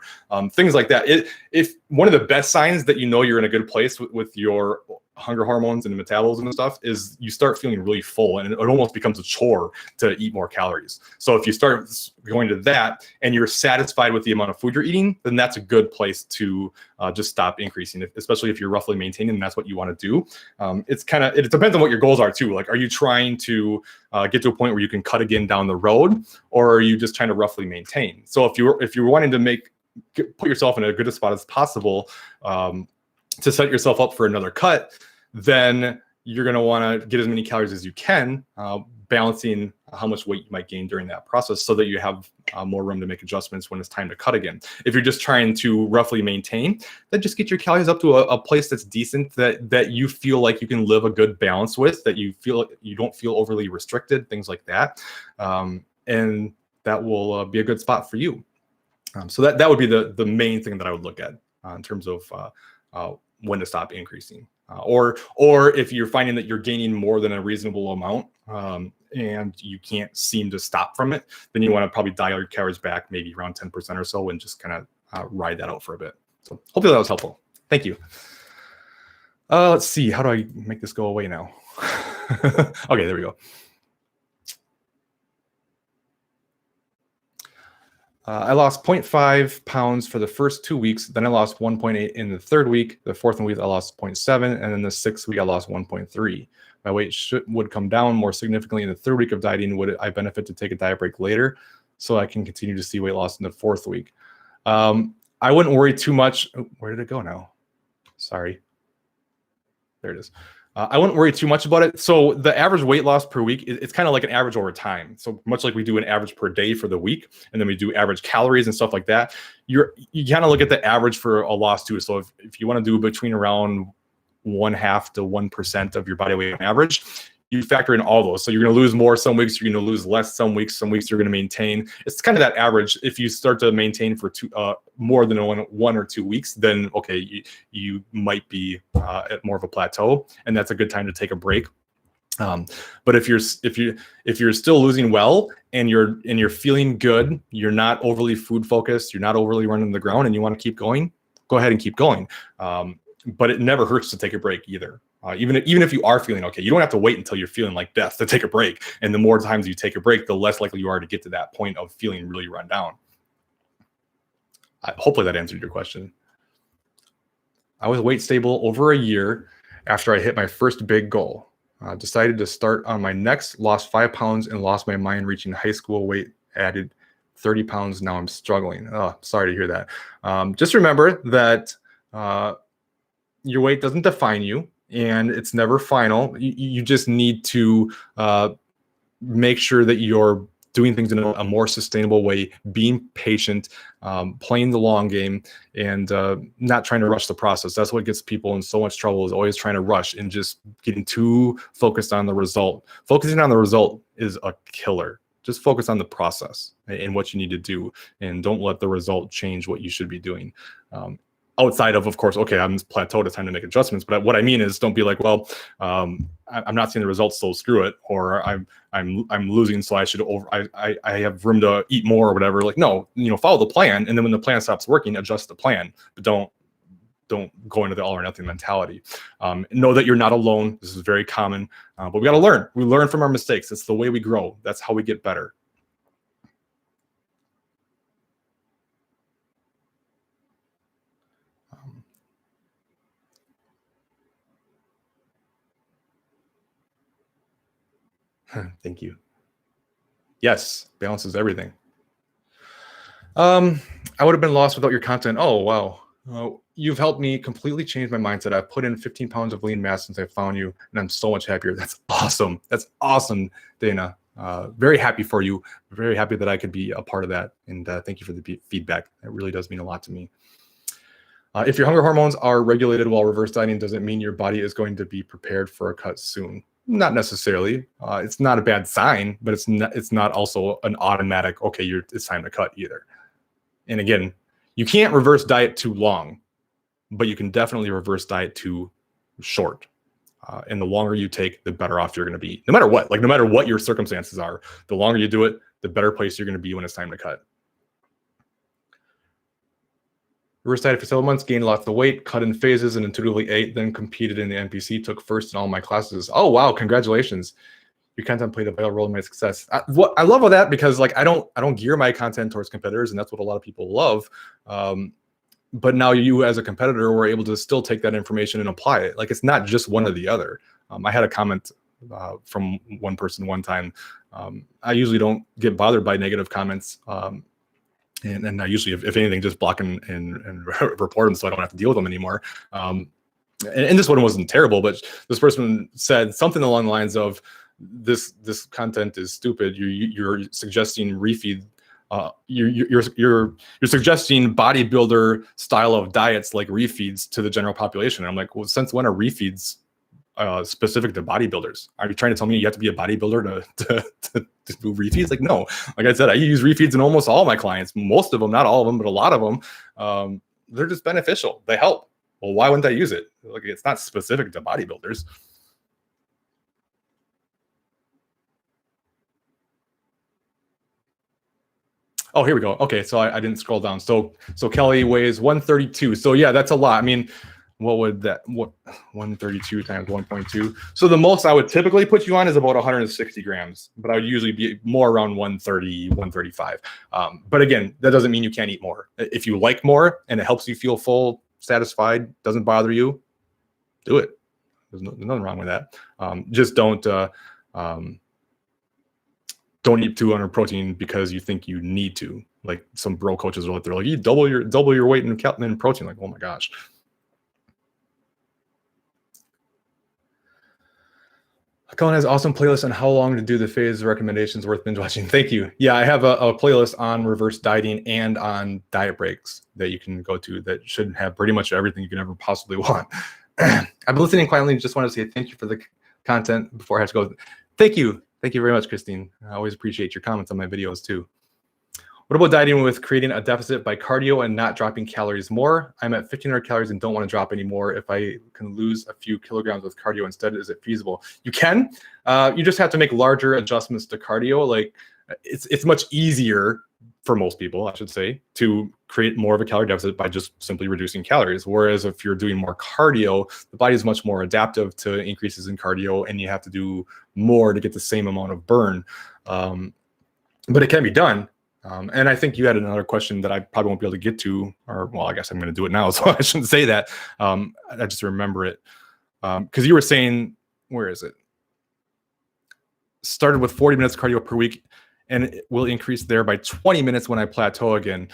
Things like that. If one of the best signs that you know you're in a good place with your hunger hormones and metabolism and stuff is you start feeling really full, and it almost becomes a chore to eat more calories. So if you start going to that and you're satisfied with the amount of food you're eating, then that's a good place to just stop increasing, especially if you're roughly maintaining and that's what you want to do. It depends on what your goals are too. Like, are you trying to get to a point where you can cut again down the road, or are you just trying to roughly maintain? So if you're wanting to put yourself in a good spot as possible, to set yourself up for another cut, then you're going to want to get as many calories as you can, balancing how much weight you might gain during that process so that you have more room to make adjustments when it's time to cut again. If you're just trying to roughly maintain, then just get your calories up to a place that's decent, that you feel like you can live a good balance with, that you feel you don't feel overly restricted, things like that. And that will be a good spot for you. So that would be the main thing that I would look at in terms of when to stop increasing, or if you're finding that you're gaining more than a reasonable amount and you can't seem to stop from it, then you want to probably dial your calories back maybe around 10% or so and just kind of ride that out for a bit. So hopefully that was helpful. Thank you. Let's see, how do I make this go away now? Okay, there we go. I lost 0.5 pounds for the first 2 weeks. Then I lost 1.8 in the third week. The fourth week, I lost 0.7. And then the sixth week, I lost 1.3. My weight would come down more significantly in the third week of dieting. Would I benefit to take a diet break later so I can continue to see weight loss in the fourth week? I wouldn't worry too much. Oh, where did it go now? Sorry. There it is. I wouldn't worry too much about it. So the average weight loss per week, it's kind of like an average over time. So much like we do an average per day for the week, and then we do average calories and stuff like that. You kind of look at the average for a loss too. So if you want to do between around 0.5 to 1% of your body weight on average, you factor in all those. So you're going to lose more some weeks, you're going to lose less some weeks you're going to maintain. It's kind of that average. If you start to maintain for more than 1 or 2 weeks, then okay, you might be at more of a plateau, and that's a good time to take a break. But if you're still losing well and you're feeling good, you're not overly food focused, you're not overly running the ground, and you want to keep going, go ahead and keep going. But it never hurts to take a break either. Even if you are feeling okay, you don't have to wait until you're feeling like death to take a break. And the more times you take a break, the less likely you are to get to that point of feeling really run down. Hopefully that answered your question. I was weight stable over a year after I hit my first big goal. Decided to start on my next, lost 5 pounds and lost my mind reaching high school weight, added 30 pounds. Now I'm struggling. Oh, sorry to hear that. Just remember that your weight doesn't define you, and it's never final. You just need to make sure that you're doing things in a more sustainable way, being patient, playing the long game, and not trying to rush the process. That's what gets people in so much trouble, is always trying to rush and just getting too focused on the result. Focusing on the result is a killer. Just focus on the process and what you need to do, and don't let the result change what you should be doing. Outside of course, okay, I'm plateaued, it's time to make adjustments. But what I mean is, don't be like, well, I'm not seeing the results, so screw it, or I'm losing, so I should I have room to eat more or whatever. Like, no, follow the plan, and then when the plan stops working, adjust the plan. But don't go into the all or nothing mentality. Know that you're not alone. This is very common, but we got to learn. We learn from our mistakes. It's the way we grow. That's how we get better. Thank you. Yes, balance is everything. I would have been lost without your content. Oh, wow. You've helped me completely change my mindset. I've put in 15 pounds of lean mass since I found you, and I'm so much happier. That's awesome. That's awesome, Dana. Very happy for you. Very happy that I could be a part of that. And thank you for the feedback. It really does mean a lot to me. If your hunger hormones are regulated while reverse dieting, does it mean your body is going to be prepared for a cut soon? Not necessarily. It's not a bad sign, but it's not also an automatic, okay, it's time to cut either. And again, you can't reverse diet too long, but you can definitely reverse diet too short. And the longer you take, the better off you're going to be. No matter what, no matter what your circumstances are, the longer you do it, the better place you're going to be when it's time to cut. Reverse dieted for several months, gained lots of weight, cut in phases, and intuitively ate, then competed in the NPC, took first in all my classes. Oh, wow, congratulations. Your content played a vital role in my success. I love all that because I don't gear my content towards competitors, and that's what a lot of people love. But now you as a competitor were able to still take that information and apply it. It's not just one or the other. I had a comment from one person one time. I usually don't get bothered by negative comments. And I usually, if anything, just block and report them so I don't have to deal with them anymore. And this one wasn't terrible, but this person said something along the lines of, this content is stupid. You're suggesting refeed. You're suggesting bodybuilder style of diets like refeeds to the general population. And I'm like, well, since when are refeeds specific to bodybuilders? Are you trying to tell me you have to be a bodybuilder to do refeeds? No. Like I said, I use refeeds in almost all my clients. Most of them, not all of them, but a lot of them. They're just beneficial. They help. Well, why wouldn't I use it? It's not specific to bodybuilders. Oh, here we go. Okay, so I didn't scroll down. So Kelly weighs 132. So yeah, that's a lot. I mean, what 132 times 1.2? So the most I would typically put you on is about 160 grams, but I would usually be more around 130, 135. But again, that doesn't mean you can't eat more. If you like more and it helps you feel full, satisfied, doesn't bother you, do it. There's nothing wrong with that. Just don't eat 200 protein because you think you need to. Some bro coaches are out there you double your weight in protein. Oh my gosh. Colin has awesome playlist on how long to do the phase recommendations, worth binge watching. Thank you. Yeah, I have a playlist on reverse dieting and on diet breaks that you can go to that should have pretty much everything you can ever possibly want. I've been listening quietly. Just wanted to say thank you for the content before I have to go. Thank you. Thank you very much, Christine. I always appreciate your comments on my videos too. What about dieting with creating a deficit by cardio and not dropping calories more? I'm at 1,500 calories and don't want to drop anymore. If I can lose a few kilograms with cardio instead, is it feasible? You can. You just have to make larger adjustments to cardio. It's much easier for most people, I should say, to create more of a calorie deficit by just simply reducing calories. Whereas if you're doing more cardio, the body is much more adaptive to increases in cardio, and you have to do more to get the same amount of burn. But it can be done. And I think you had another question that I probably won't be able to get to, or well, I guess I'm going to do it now, so I shouldn't say that. I just remember it. Because you were saying, where is it? Started with 40 minutes cardio per week, and it will increase there by 20 minutes when I plateau again.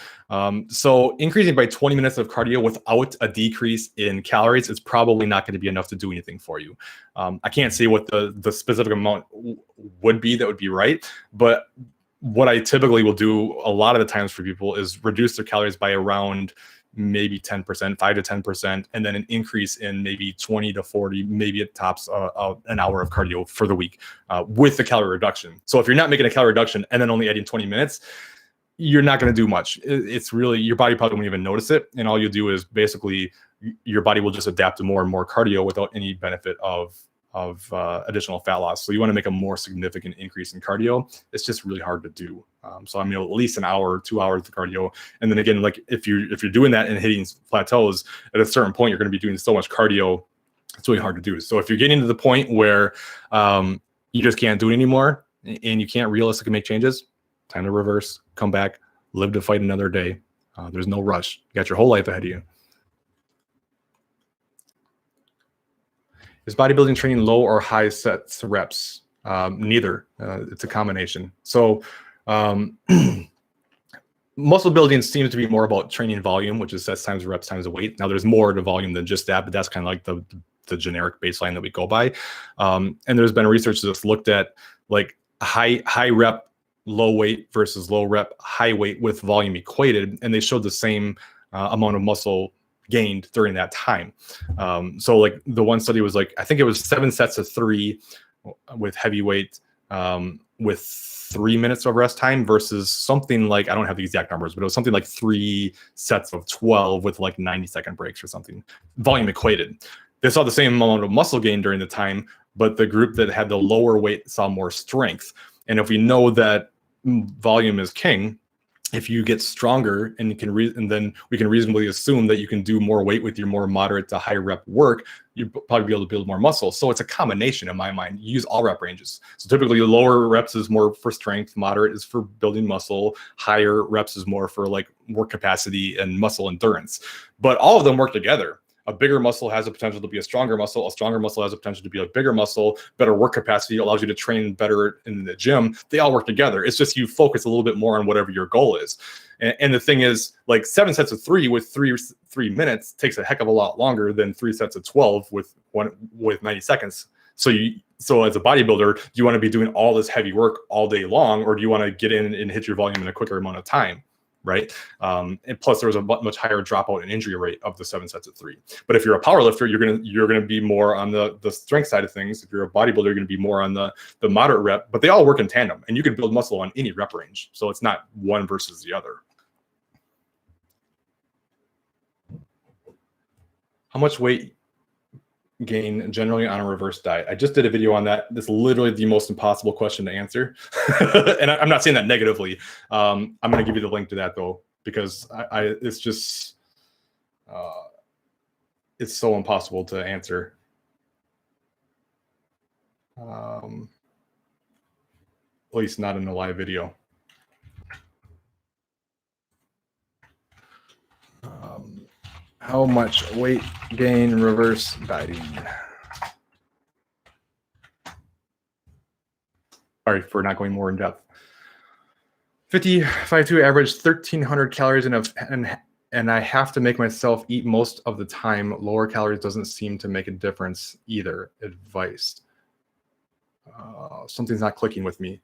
So increasing by 20 minutes of cardio without a decrease in calories is probably not going to be enough to do anything for you. I can't say what the specific amount would be that would be right, but what I typically will do a lot of the times for people is reduce their calories by around maybe 10%, 5 to 10%, and then an increase in maybe 20 to 40, maybe it tops an hour of cardio for the week with the calorie reduction. So if you're not making a calorie reduction and then only adding 20 minutes, you're not going to do much. It's really, your body probably won't even notice it. And all you'll do is basically your body will just adapt to more and more cardio without any benefit of additional fat loss. So you want to make a more significant increase in cardio. It's just really hard to do. So I mean, at least an hour, 2 hours of cardio. And then again, if you're doing that and hitting plateaus, at a certain point, you're going to be doing so much cardio, it's really hard to do. So if you're getting to the point where you just can't do it anymore and you can't realistically make changes, time to reverse, come back, live to fight another day. There's no rush. You got your whole life ahead of you. Is bodybuilding training low or high sets reps? Neither. It's a combination. So muscle building seems to be more about training volume, which is sets times reps times the weight. Now there's more to volume than just that, but that's kind of like the generic baseline that we go by. And there's been research that's looked at like high rep, low weight versus low rep, high weight with volume equated, and they showed the same amount of muscle gained during that time. So like the one study was like, I think it was 7 sets of 3 with heavy weight with 3 minutes of rest time versus something like, I don't have the exact numbers, but it was something like 3 sets of 12 with like 90-second breaks or something, volume equated. They saw the same amount of muscle gain during the time, but the group that had the lower weight saw more strength. And if we know that volume is king, if you get stronger and you can and then we can reasonably assume that you can do more weight with your more moderate to high rep work, you'll probably be able to build more muscle. So it's a combination in my mind. You use all rep ranges. So typically lower reps is more for strength, moderate is for building muscle, higher reps is more for like work capacity and muscle endurance. But all of them work together. A bigger muscle has the potential to be a stronger muscle. A stronger muscle has the potential to be a bigger muscle. Better work capacity allows you to train better in the gym. They all work together. It's just you focus a little bit more on whatever your goal is. And the thing is, like 7 sets of 3 with three minutes takes a heck of a lot longer than 3 sets of 12 with 90 seconds. So as a bodybuilder, do you want to be doing all this heavy work all day long, or do you want to get in and hit your volume in a quicker amount of time? Right. And plus there was a much higher dropout and injury rate of the 7 sets of 3. But if you're a powerlifter, you're gonna be more on the strength side of things. If you're a bodybuilder, you're gonna be more on the moderate rep, but they all work in tandem and you can build muscle on any rep range. So it's not one versus the other. How much weight gain generally on a reverse diet? I just did a video on that. That's literally the most impossible question to answer. And I'm not saying that negatively. I'm going to give you the link to that though, because it's just, it's so impossible to answer. At least not in a live video. How much weight gain reverse dieting? Sorry for not going more in depth. 55.2 average 1,300 calories and I have to make myself eat most of the time. Lower calories doesn't seem to make a difference either. Advice. Something's not clicking with me.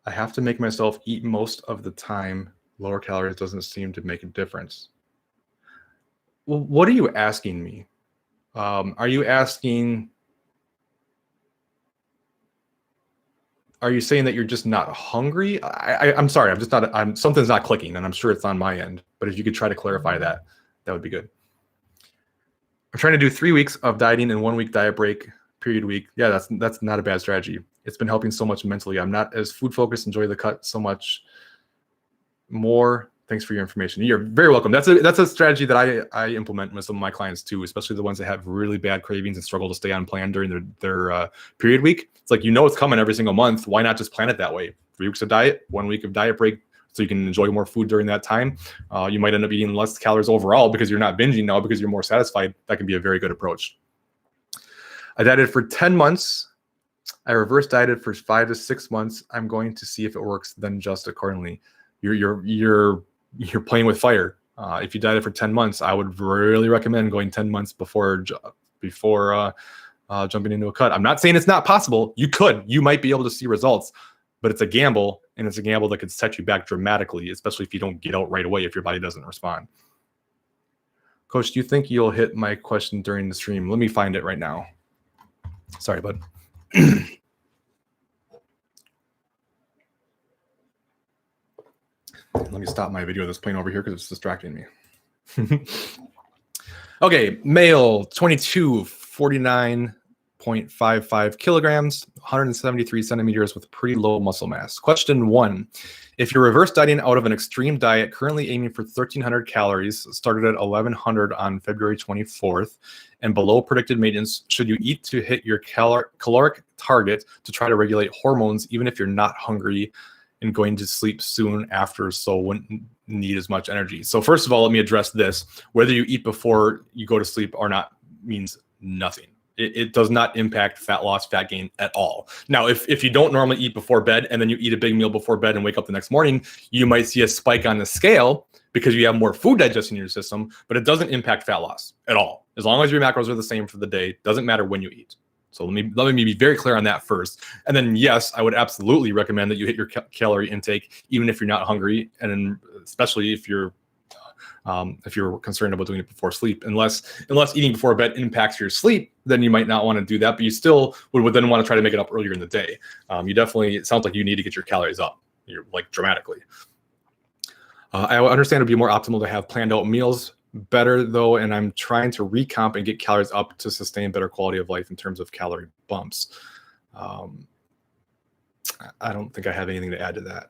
I have to make myself eat most of the time. Lower calories doesn't seem to make a difference. Well, what are you asking me? Are you asking, are you saying that you're just not hungry? I'm sorry, something's not clicking and I'm sure it's on my end, but if you could try to clarify that, that would be good. I'm trying to do 3 weeks of dieting and 1 week diet break, period week. Yeah, that's not a bad strategy. It's been helping so much mentally. I'm not as food focused, enjoy the cut so much more. Thanks for your information. You're very welcome. That's a strategy that I implement with some of my clients too, especially the ones that have really bad cravings and struggle to stay on plan during their period week. It's like, it's coming every single month. Why not just plan it that way? 3 weeks of diet, 1 week of diet break, so you can enjoy more food during that time. You might end up eating less calories overall because you're not binging now because you're more satisfied. That can be a very good approach. I dieted for 10 months. I reverse dieted for 5 to 6 months. I'm going to see if it works, then adjust accordingly. You're playing with fire. If you dieted for 10 months, I would really recommend going 10 months before jumping into a cut. I'm not saying it's not possible. You might be able to see results, but it's a gamble, and it's a gamble that could set you back dramatically, especially if you don't get out right away, if your body doesn't respond. Coach, do you think you'll hit my question during the stream? Let me find it right now. Sorry, bud. Let me stop my video that's playing over here because it's distracting me. Okay, male, 22, 49.55 kilograms, 173 centimeters with pretty low muscle mass. Question 1. If you're reverse dieting out of an extreme diet, currently aiming for 1,300 calories, started at 1,100 on February 24th, and below predicted maintenance, should you eat to hit your caloric target to try to regulate hormones, even if you're not hungry and going to sleep soon after, so wouldn't need as much energy? So first of all, let me address this. Whether you eat before you go to sleep or not means nothing. It does not impact fat loss, fat gain at all. Now, if you don't normally eat before bed and then you eat a big meal before bed and wake up the next morning, you might see a spike on the scale because you have more food digesting in your system, but it doesn't impact fat loss at all. As long as your macros are the same for the day, doesn't matter when you eat. So let me be very clear on that first. And then, yes, I would absolutely recommend that you hit your calorie intake, even if you're not hungry, and especially if you're concerned about doing it before sleep. Unless eating before bed impacts your sleep, then you might not want to do that. But you still would then want to try to make it up earlier in the day. It sounds like you need to get your calories up, like dramatically. I understand it'd be more optimal to have planned out meals. Better though, and I'm trying to recomp and get calories up to sustain better quality of life in terms of calorie bumps. I don't think I have anything to add to that.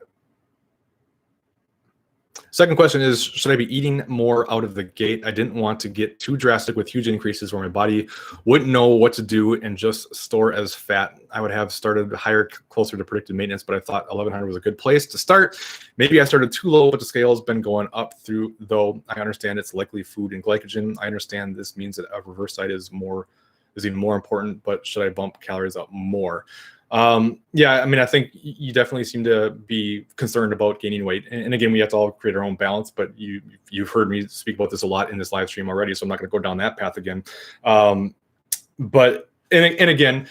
Second question is, should I be eating more out of the gate? I didn't want to get too drastic with huge increases where my body wouldn't know what to do and just store as fat. I would have started higher, closer to predicted maintenance, but I thought 1100 was a good place to start. Maybe I started too low, but the scale's been going up through, though I understand it's likely food and glycogen. I understand this means that a reverse diet is even more important, but should I bump calories up more? Yeah, I mean, I think you definitely seem to be concerned about gaining weight. And again, we have to all create our own balance, but you've heard me speak about this a lot in this live stream already, so I'm not going to go down that path again. But again,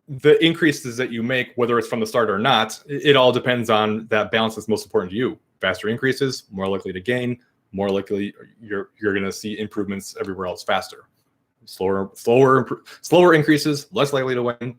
the increases that you make, whether it's from the start or not, it all depends on that balance that's most important to you. Faster increases, more likely to gain, more likely you're going to see improvements everywhere else faster. Slower increases, less likely to win.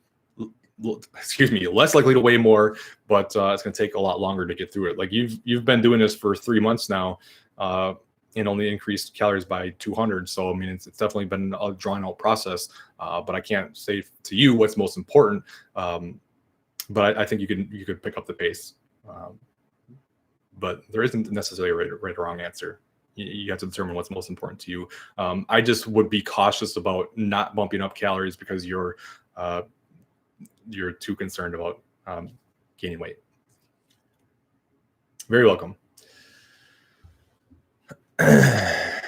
Less likely to weigh more, but it's going to take a lot longer to get through it. Like you've been doing this for 3 months now, and only increased calories by 200. So I mean, it's definitely been a drawn out process. But I can't say to you what's most important. But I think you could pick up the pace. But there isn't necessarily a right or wrong answer. You have to determine what's most important to you. I just would be cautious about not bumping up calories because you're too concerned about gaining weight. Very welcome. What are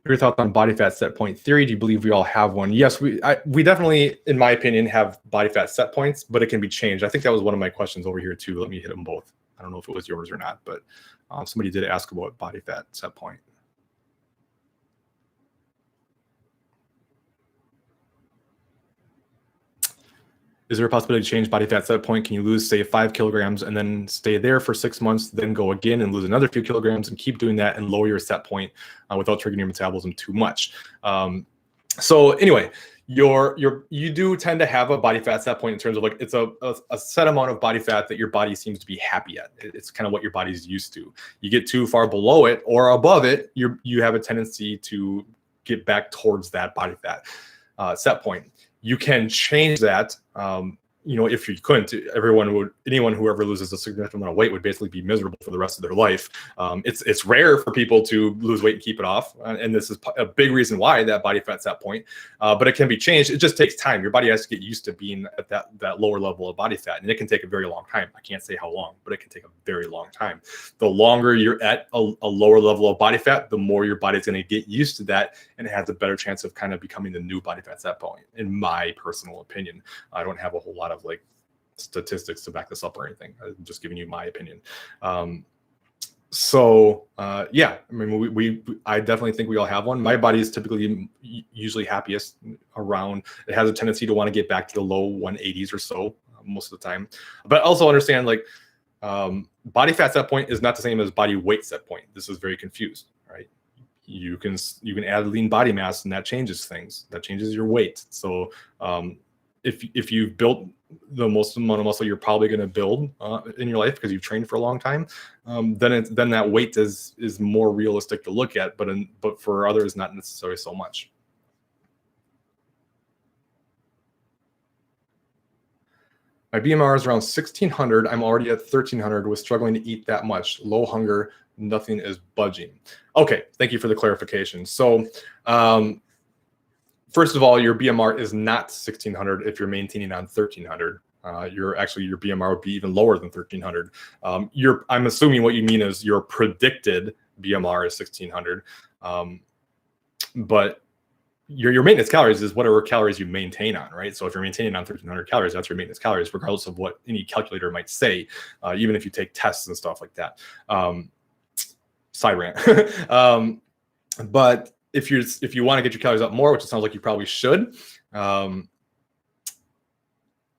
your thoughts on body fat set point theory? Do you believe we all have one? Yes, we definitely, in my opinion, have body fat set points, but it can be changed. I think that was one of my questions over here too. Let me hit them both. I don't know if it was yours or not, but somebody did ask about body fat set point. Is there a possibility to change body fat set point? Can you lose, say, 5 kilograms and then stay there for 6 months, then go again and lose another few kilograms and keep doing that and lower your set point without triggering your metabolism too much? So anyway, you do tend to have a body fat set point in terms of like it's a set amount of body fat that your body seems to be happy at. It's kind of what your body's used to. You get too far below it or above it, you have a tendency to get back towards that body fat set point. You can change that. If you couldn't, anyone who ever loses a significant amount of weight would basically be miserable for the rest of their life. It's rare for people to lose weight and keep it off. And this is a big reason why that body fat set point, but it can be changed. It just takes time. Your body has to get used to being at that lower level of body fat. And it can take a very long time. I can't say how long, but it can take a very long time. The longer you're at a lower level of body fat, the more your body's going to get used to that. And it has a better chance of kind of becoming the new body fat set point, in my personal opinion. I don't have a whole lot of like statistics to back this up or anything. I'm just giving you my opinion. Yeah, I mean, I definitely think we all have one. My body is typically usually happiest around, it has a tendency to want to get back to the low 180s or so most of the time. But also understand like body fat set point is not the same as body weight set point. This is very confused, right? You can add lean body mass and that changes things. That changes your weight. So if you've built the most amount of muscle you're probably going to build in your life because you've trained for a long time, then that weight is more realistic to look at, but for others not necessarily so much. My BMR is around 1600. I'm already at 1300 with struggling to eat that much. Low hunger, nothing is budging. Okay, thank you for the clarification. So first of all, your BMR is not 1600 if you're maintaining on 1300. Your BMR would be even lower than 1300. I'm assuming what you mean is your predicted BMR is 1600. But your maintenance calories is whatever calories you maintain on, right? So if you're maintaining on 1,300 calories, that's your maintenance calories, regardless of what any calculator might say, even if you take tests and stuff like that. Side rant. But if you want to get your calories up more, which it sounds like you probably should,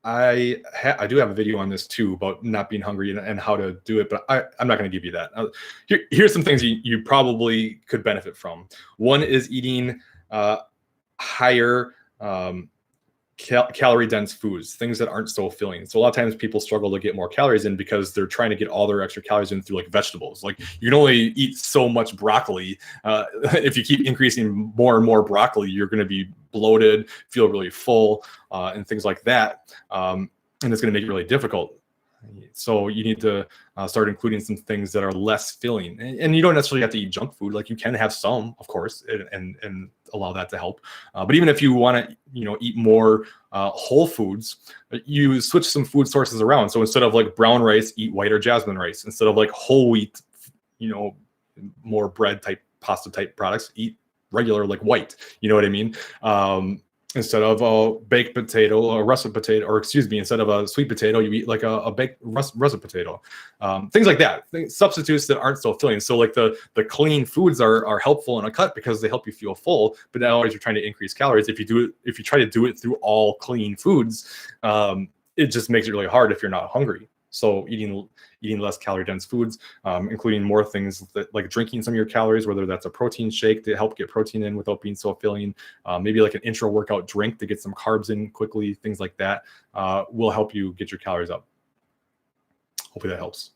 I do have a video on this too about not being hungry and how to do it, but I'm not going to give you that. Here's some things you probably could benefit from. One is eating higher calorie dense foods, things that aren't so filling. So a lot of times people struggle to get more calories in because they're trying to get all their extra calories in through like vegetables. Like you can only eat so much broccoli. If you keep increasing more and more broccoli, you're going to be bloated, feel really full, and things like that. And it's going to make it really difficult. So you need to start including some things that are less filling, and you don't necessarily have to eat junk food. Like you can have some, of course, and allow that to help. But even if you want to, eat more whole foods, you switch some food sources around. So instead of like brown rice, eat white or jasmine rice. Instead of like whole wheat, more bread type, pasta type products, eat regular like white. You know what I mean? Instead of a baked potato, a russet potato, or instead of a sweet potato, you eat like a baked russet potato. Things like that. Substitutes that aren't so filling. So like the clean foods are helpful in a cut because they help you feel full. But now as you're trying to increase calories, if you try to do it through all clean foods, it just makes it really hard if you're not hungry. So eating less calorie dense foods, including more things like drinking some of your calories, whether that's a protein shake to help get protein in without being so filling, maybe like an intra workout drink to get some carbs in quickly, things like that will help you get your calories up. Hopefully that helps.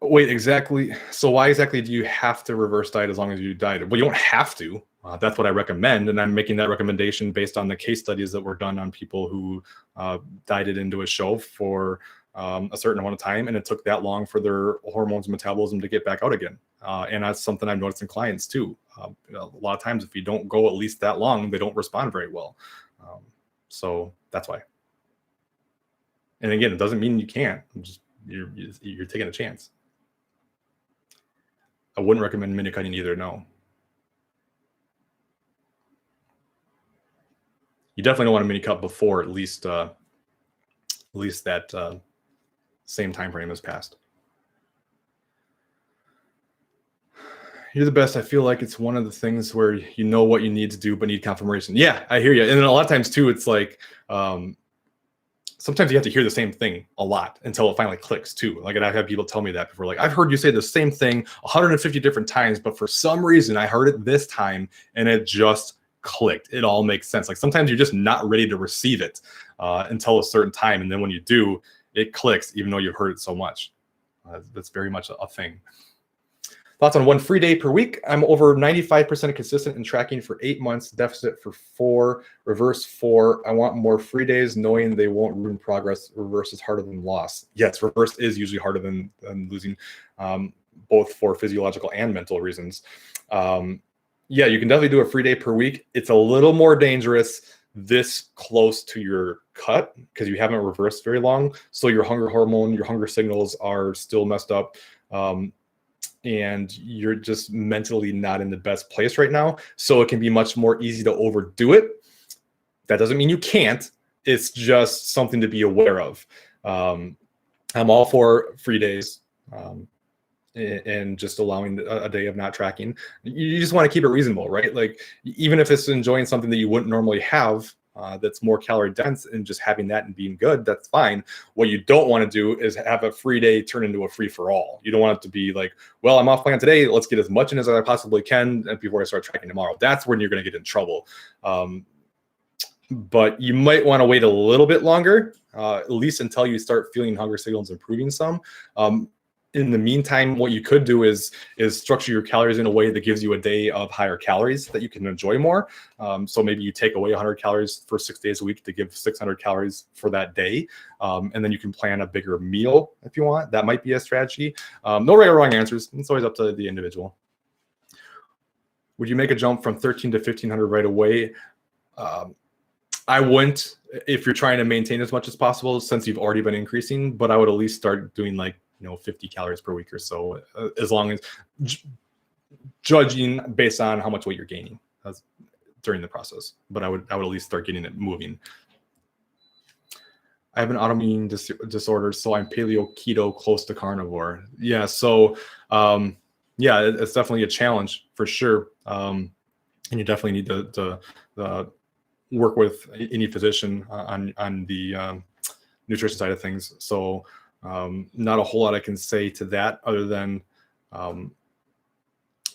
Wait, exactly. So why exactly do you have to reverse diet as long as you diet? Well, you don't have to. That's what I recommend. And I'm making that recommendation based on the case studies that were done on people who dieted into a show for a certain amount of time. And it took that long for their hormones and metabolism to get back out again. And that's something I've noticed in clients too. A lot of times, if you don't go at least that long, they don't respond very well. So that's why. And again, it doesn't mean you can't. You're taking a chance. I wouldn't recommend mini cutting either. No. You definitely don't want a mini cut before at least that same time frame has passed. You're the best. I feel like it's one of the things where you know what you need to do, but need confirmation. Yeah, I hear you. And then a lot of times too, it's like sometimes you have to hear the same thing a lot until it finally clicks too. Like, and I've had people tell me that before. Like, I've heard you say the same thing 150 different times, but for some reason I heard it this time and it just clicked. It all makes sense. Like sometimes you're just not ready to receive it until a certain time, and then when you do, it clicks, even though you've heard it so much. That's very much a thing. Thoughts on 1 free day per week? I'm over 95% consistent in tracking for 8 months, deficit for 4, reverse 4. I want more free days, knowing they won't ruin progress. Reverse is harder than loss. Yes, reverse is usually harder than losing, both for physiological and mental reasons. Yeah, you can definitely do a free day per week. It's a little more dangerous this close to your cut because you haven't reversed very long. So your hunger hormone, your hunger signals are still messed up. And you're just mentally not in the best place right now. So it can be much more easy to overdo it. That doesn't mean you can't. It's just something to be aware of. I'm all for free days and just allowing a day of not tracking. You just want to keep it reasonable, right? Like even if it's enjoying something that you wouldn't normally have, that's more calorie dense, and just having that and being good, that's fine. What you don't want to do is have a free day turn into a free for all. You don't want it to be like, well, I'm off plan today, let's get as much in as I possibly can and before I start tracking tomorrow. That's when you're going to get in trouble. But you might want to wait a little bit longer, at least until you start feeling hunger signals improving some. In the meantime, what you could do is structure your calories in a way that gives you a day of higher calories that you can enjoy more. So maybe you take away 100 calories for 6 days a week to give 600 calories for that day. And then you can plan a bigger meal if you want. That might be a strategy. No right or wrong answers. It's always up to the individual. Would you make a jump from 13 to 1500 right away? I wouldn't if you're trying to maintain as much as possible since you've already been increasing, but I would at least start doing like 50 calories per week or so, as long as judging based on how much weight you're gaining during the process. But I would at least start getting it moving. I have an autoimmune disorder, so I'm paleo keto close to carnivore. Yeah, so yeah, it's definitely a challenge for sure. And you definitely need to work with any physician on the nutrition side of things. So not a whole lot I can say to that other than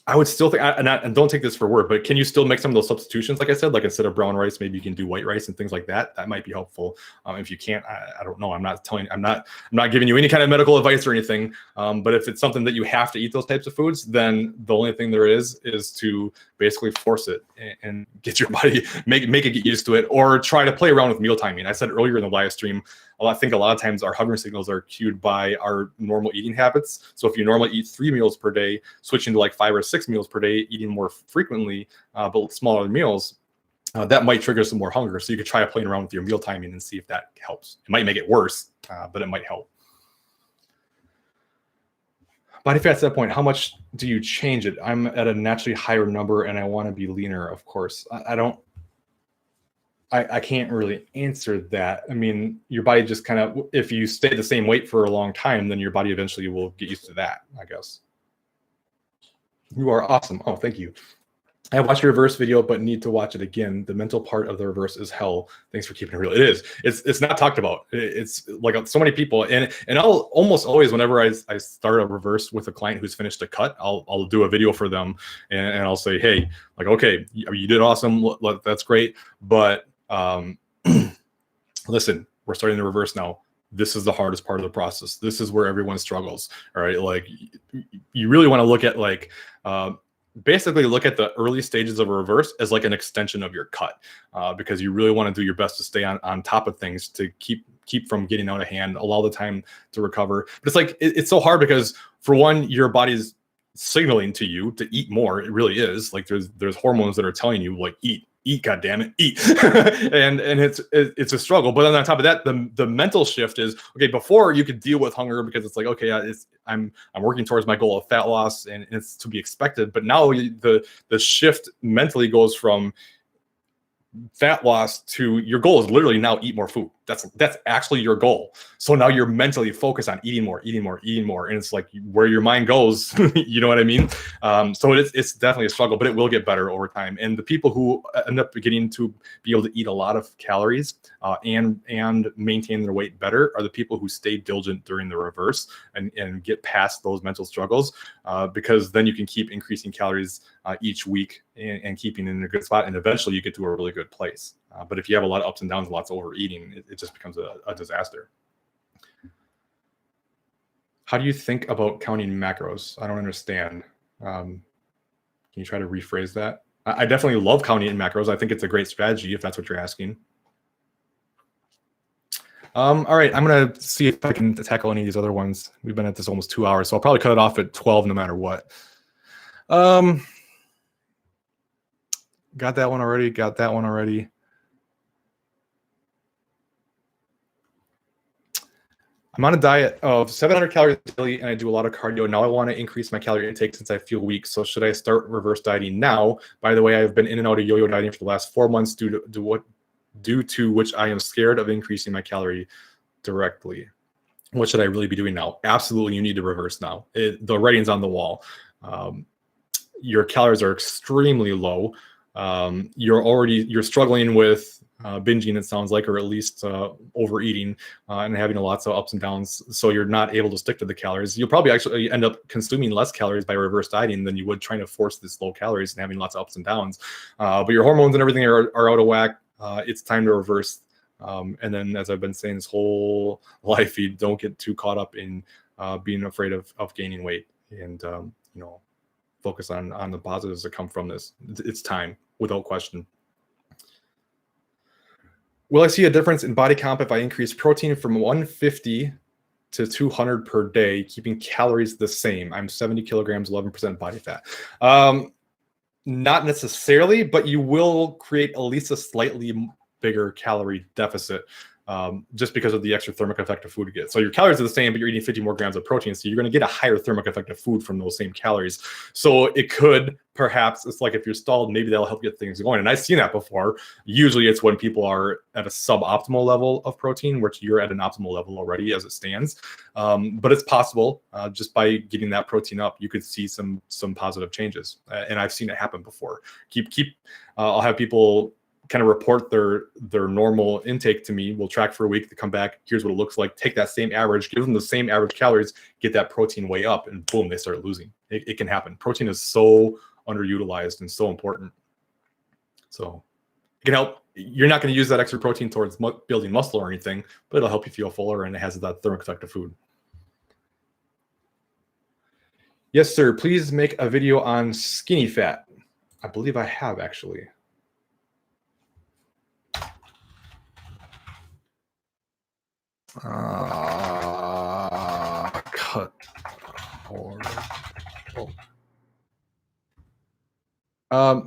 I would still think, and don't take this for word, but can you still make some of those substitutions? Like I said, like instead of brown rice, maybe you can do white rice and things like that. That might be helpful. If you can't, I don't know. I'm not giving you any kind of medical advice or anything. But if it's something that you have to eat those types of foods, then the only thing there is to basically force it and get your body, make it get used to it, or try to play around with meal timing. I said earlier in the live stream, I think a lot of times our hunger signals are cued by our normal eating habits. So if you normally eat 3 meals per day, switching to like 5 or 6 meals per day, eating more frequently, but smaller meals, that might trigger some more hunger. So you could try playing around with your meal timing and see if that helps. It might make it worse, but it might help. Body fat's at that point, how much do you change it? I'm at a naturally higher number and I want to be leaner, of course. I can't really answer that. I mean, your body just kind of, if you stay the same weight for a long time, then your body eventually will get used to that, I guess. You are awesome. Oh, thank you. I watched your reverse video, but need to watch it again. The mental part of the reverse is hell. Thanks for keeping it real. It is. It's not talked about. It's like so many people, and I'll almost always, whenever I start a reverse with a client who's finished a cut, I'll do a video for them, and I'll say, hey, like, okay, you did awesome. That's great, but listen, we're starting the reverse now. This is the hardest part of the process. This is where everyone struggles. All right. Like you really want to look at like, basically look at the early stages of a reverse as like an extension of your cut, because you really want to do your best to stay on top of things to keep from getting out of hand, allow the time to recover. But it's like, it's so hard because for one, your body's signaling to you to eat more. It really is like, there's hormones that are telling you like, eat, God damn it, eat. and it's a struggle. But then on top of that, the mental shift is, okay, before you could deal with hunger because it's like, okay, I'm working towards my goal of fat loss and it's to be expected. But now the shift mentally goes from fat loss to your goal is literally now eat more food. That's actually your goal. So now you're mentally focused on eating more. And it's like where your mind goes, you know what I mean? So it's definitely a struggle, but it will get better over time. And the people who end up getting to be able to eat a lot of calories and maintain their weight better are the people who stay diligent during the reverse and get past those mental struggles, because then you can keep increasing calories each week and keeping in a good spot. And eventually you get to a really good place. But if you have a lot of ups and downs, lots of overeating, it just becomes a disaster. How do you think about counting macros? I don't understand. Can you try to rephrase that? I definitely love counting in macros. I think it's a great strategy if that's what you're asking. All right, I'm going to see if I can tackle any of these other ones. We've been at this almost 2 hours, so I'll probably cut it off at 12 no matter what. Got that one already. I'm on a diet of 700 calories daily, and I do a lot of cardio. Now I want to increase my calorie intake since I feel weak. So should I start reverse dieting now? By the way, I've been in and out of yo-yo dieting for the last 4 months due to which I am scared of increasing my calorie directly. What should I really be doing now? Absolutely, you need to reverse now. The writing's on the wall. Your calories are extremely low. You're struggling with binging, it sounds like, or at least overeating and having lots of ups and downs. So you're not able to stick to the calories. You'll probably actually end up consuming less calories by reverse dieting than you would trying to force this low calories and having lots of ups and downs. But your hormones and everything are out of whack. It's time to reverse. And then, as I've been saying this whole life, you don't get too caught up in being afraid of gaining weight, and focus on the positives that come from this. It's time, without question. Will I see a difference in body comp if I increase protein from 150 to 200 per day, keeping calories the same? I'm 70 kilograms, 11% body fat. Not necessarily, but you will create at least a slightly bigger calorie deficit just because of the extra thermic effect of food you get. So your calories are the same, but you're eating 50 more grams of protein, so you're going to get a higher thermic effect of food from those same calories. So it could perhaps, it's like if you're stalled, maybe that'll help get things going. And I've seen that before. Usually it's when people are at a suboptimal level of protein, which you're at an optimal level already as it stands. But it's possible just by getting that protein up, you could see some positive changes. And I've seen it happen before. I'll have people kind of report their normal intake to me. We'll track for a week to come back. Here's what it looks like. Take that same average, give them the same average calories, get that protein way up, and boom, they start losing. It can happen. Protein is so underutilized and so important. So it can help. You're not going to use that extra protein towards building muscle or anything, but it'll help you feel fuller, and it has that thermic effect of food. Yes, sir. Please make a video on skinny fat. I believe I have, actually. Cut or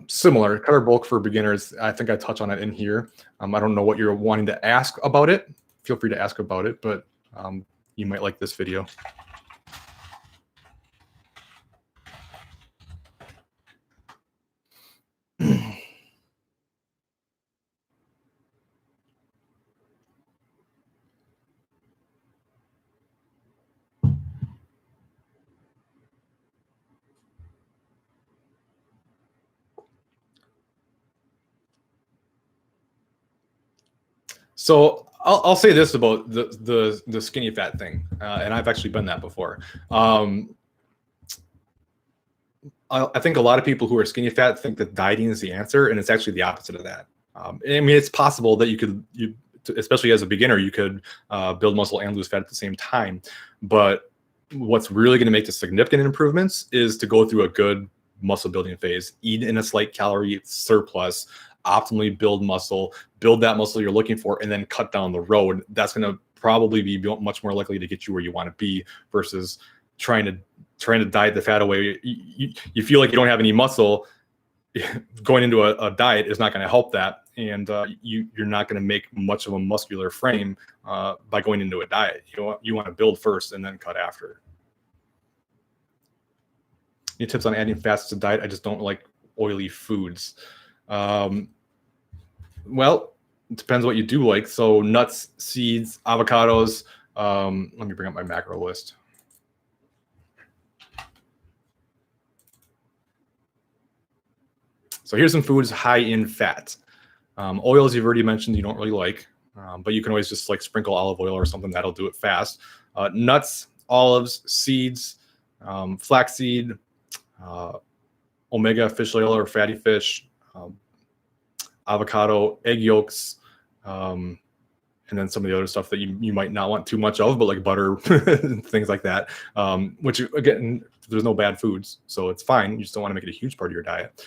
similar cut or bulk for beginners. I think I touch on it in here. I don't know what you're wanting to ask about it. Feel free to ask about it, but you might like this video. So I'll say this about the skinny fat thing, and I've actually been that before. I think a lot of people who are skinny fat think that dieting is the answer, and it's actually the opposite of that. I mean, it's possible that you especially as a beginner, you could build muscle and lose fat at the same time. But what's really going to make the significant improvements is to go through a good muscle building phase, eat in a slight calorie surplus, optimally build muscle, build that muscle you're looking for, and then cut down the road. That's going to probably be much more likely to get you where you want to be versus trying to diet the fat away. You feel like you don't have any muscle. Going into a diet is not going to help that, and you're not going to make much of a muscular frame by going into a diet. You want to build first and then cut after. Any tips on adding fats to diet? I just don't like oily foods. Well, it depends what you do like. So nuts, seeds, avocados. Let me bring up my macro list. So here's some foods high in fat. Oils you've already mentioned you don't really like, but you can always just like sprinkle olive oil or something. That'll do it fast. Nuts, olives, seeds, flaxseed, omega fish oil or fatty fish, avocado, egg yolks, and then some of the other stuff that you might not want too much of, but like butter, things like that, which again, there's no bad foods, so it's fine. You just don't want to make it a huge part of your diet.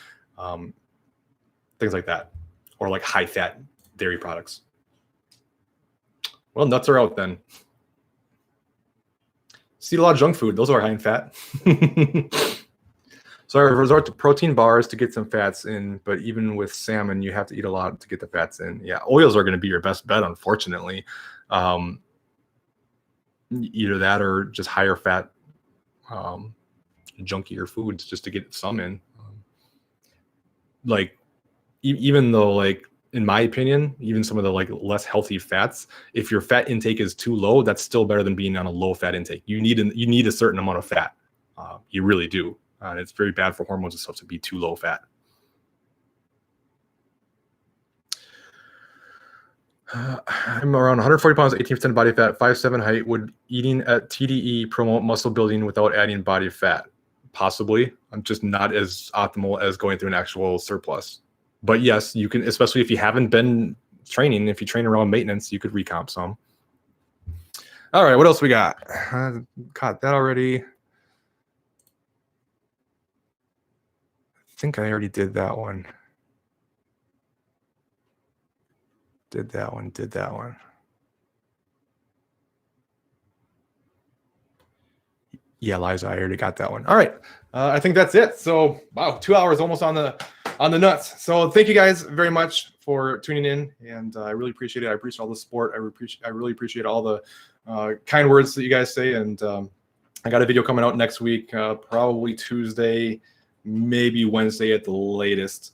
Things like that, or like high fat dairy products. Well, nuts are out then. See a lot of junk food. Those are high in fat. So I resort to protein bars to get some fats in, but even with salmon, you have to eat a lot to get the fats in. Yeah, oils are going to be your best bet, unfortunately. Either that or just higher fat, junkier foods just to get some in. Like, even though, like, in my opinion, even some of the like less healthy fats, if your fat intake is too low, that's still better than being on a low fat intake. You need a certain amount of fat. You really do. And it's very bad for hormones and stuff to be too low fat. I'm around 140 pounds, 18% body fat, 5'7" height. Would eating at TDE promote muscle building without adding body fat? Possibly. I'm just not as optimal as going through an actual surplus. But yes, you can, especially if you haven't been training. If you train around maintenance, you could recomp some. All right, what else we got? Caught that already. I think I already did that one. Did that one. Yeah, Liza, I already got that one. All right, I think that's it. So, wow, 2 hours almost on the on the nuts. So thank you guys very much for tuning in, and I really appreciate it. I appreciate all the support. I really appreciate all the kind words that you guys say, and I got a video coming out next week, probably Tuesday, maybe Wednesday at the latest.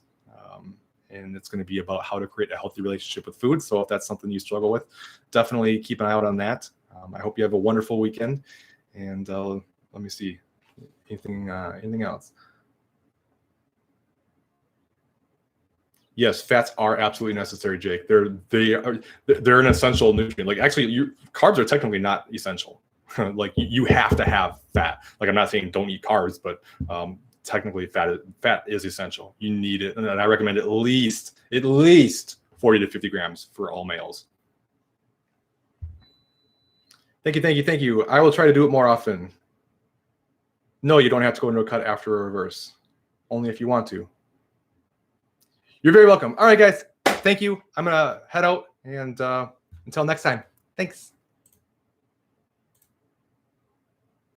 And it's going to be about how to create a healthy relationship with food. So if that's something you struggle with, definitely keep an eye out on that. I hope you have a wonderful weekend. And let me see, anything else? Yes, fats are absolutely necessary, Jake. They're an essential nutrient. Like actually, carbs are technically not essential. Like you have to have fat. Like I'm not saying don't eat carbs, but technically fat is essential. You need it, and I recommend at least 40 to 50 grams for all males. Thank you. I will try to do it more often. No, you don't have to go into a cut after a reverse. Only if you want to. You're very welcome. All right, guys. Thank you. I'm gonna head out, and until next time. Thanks.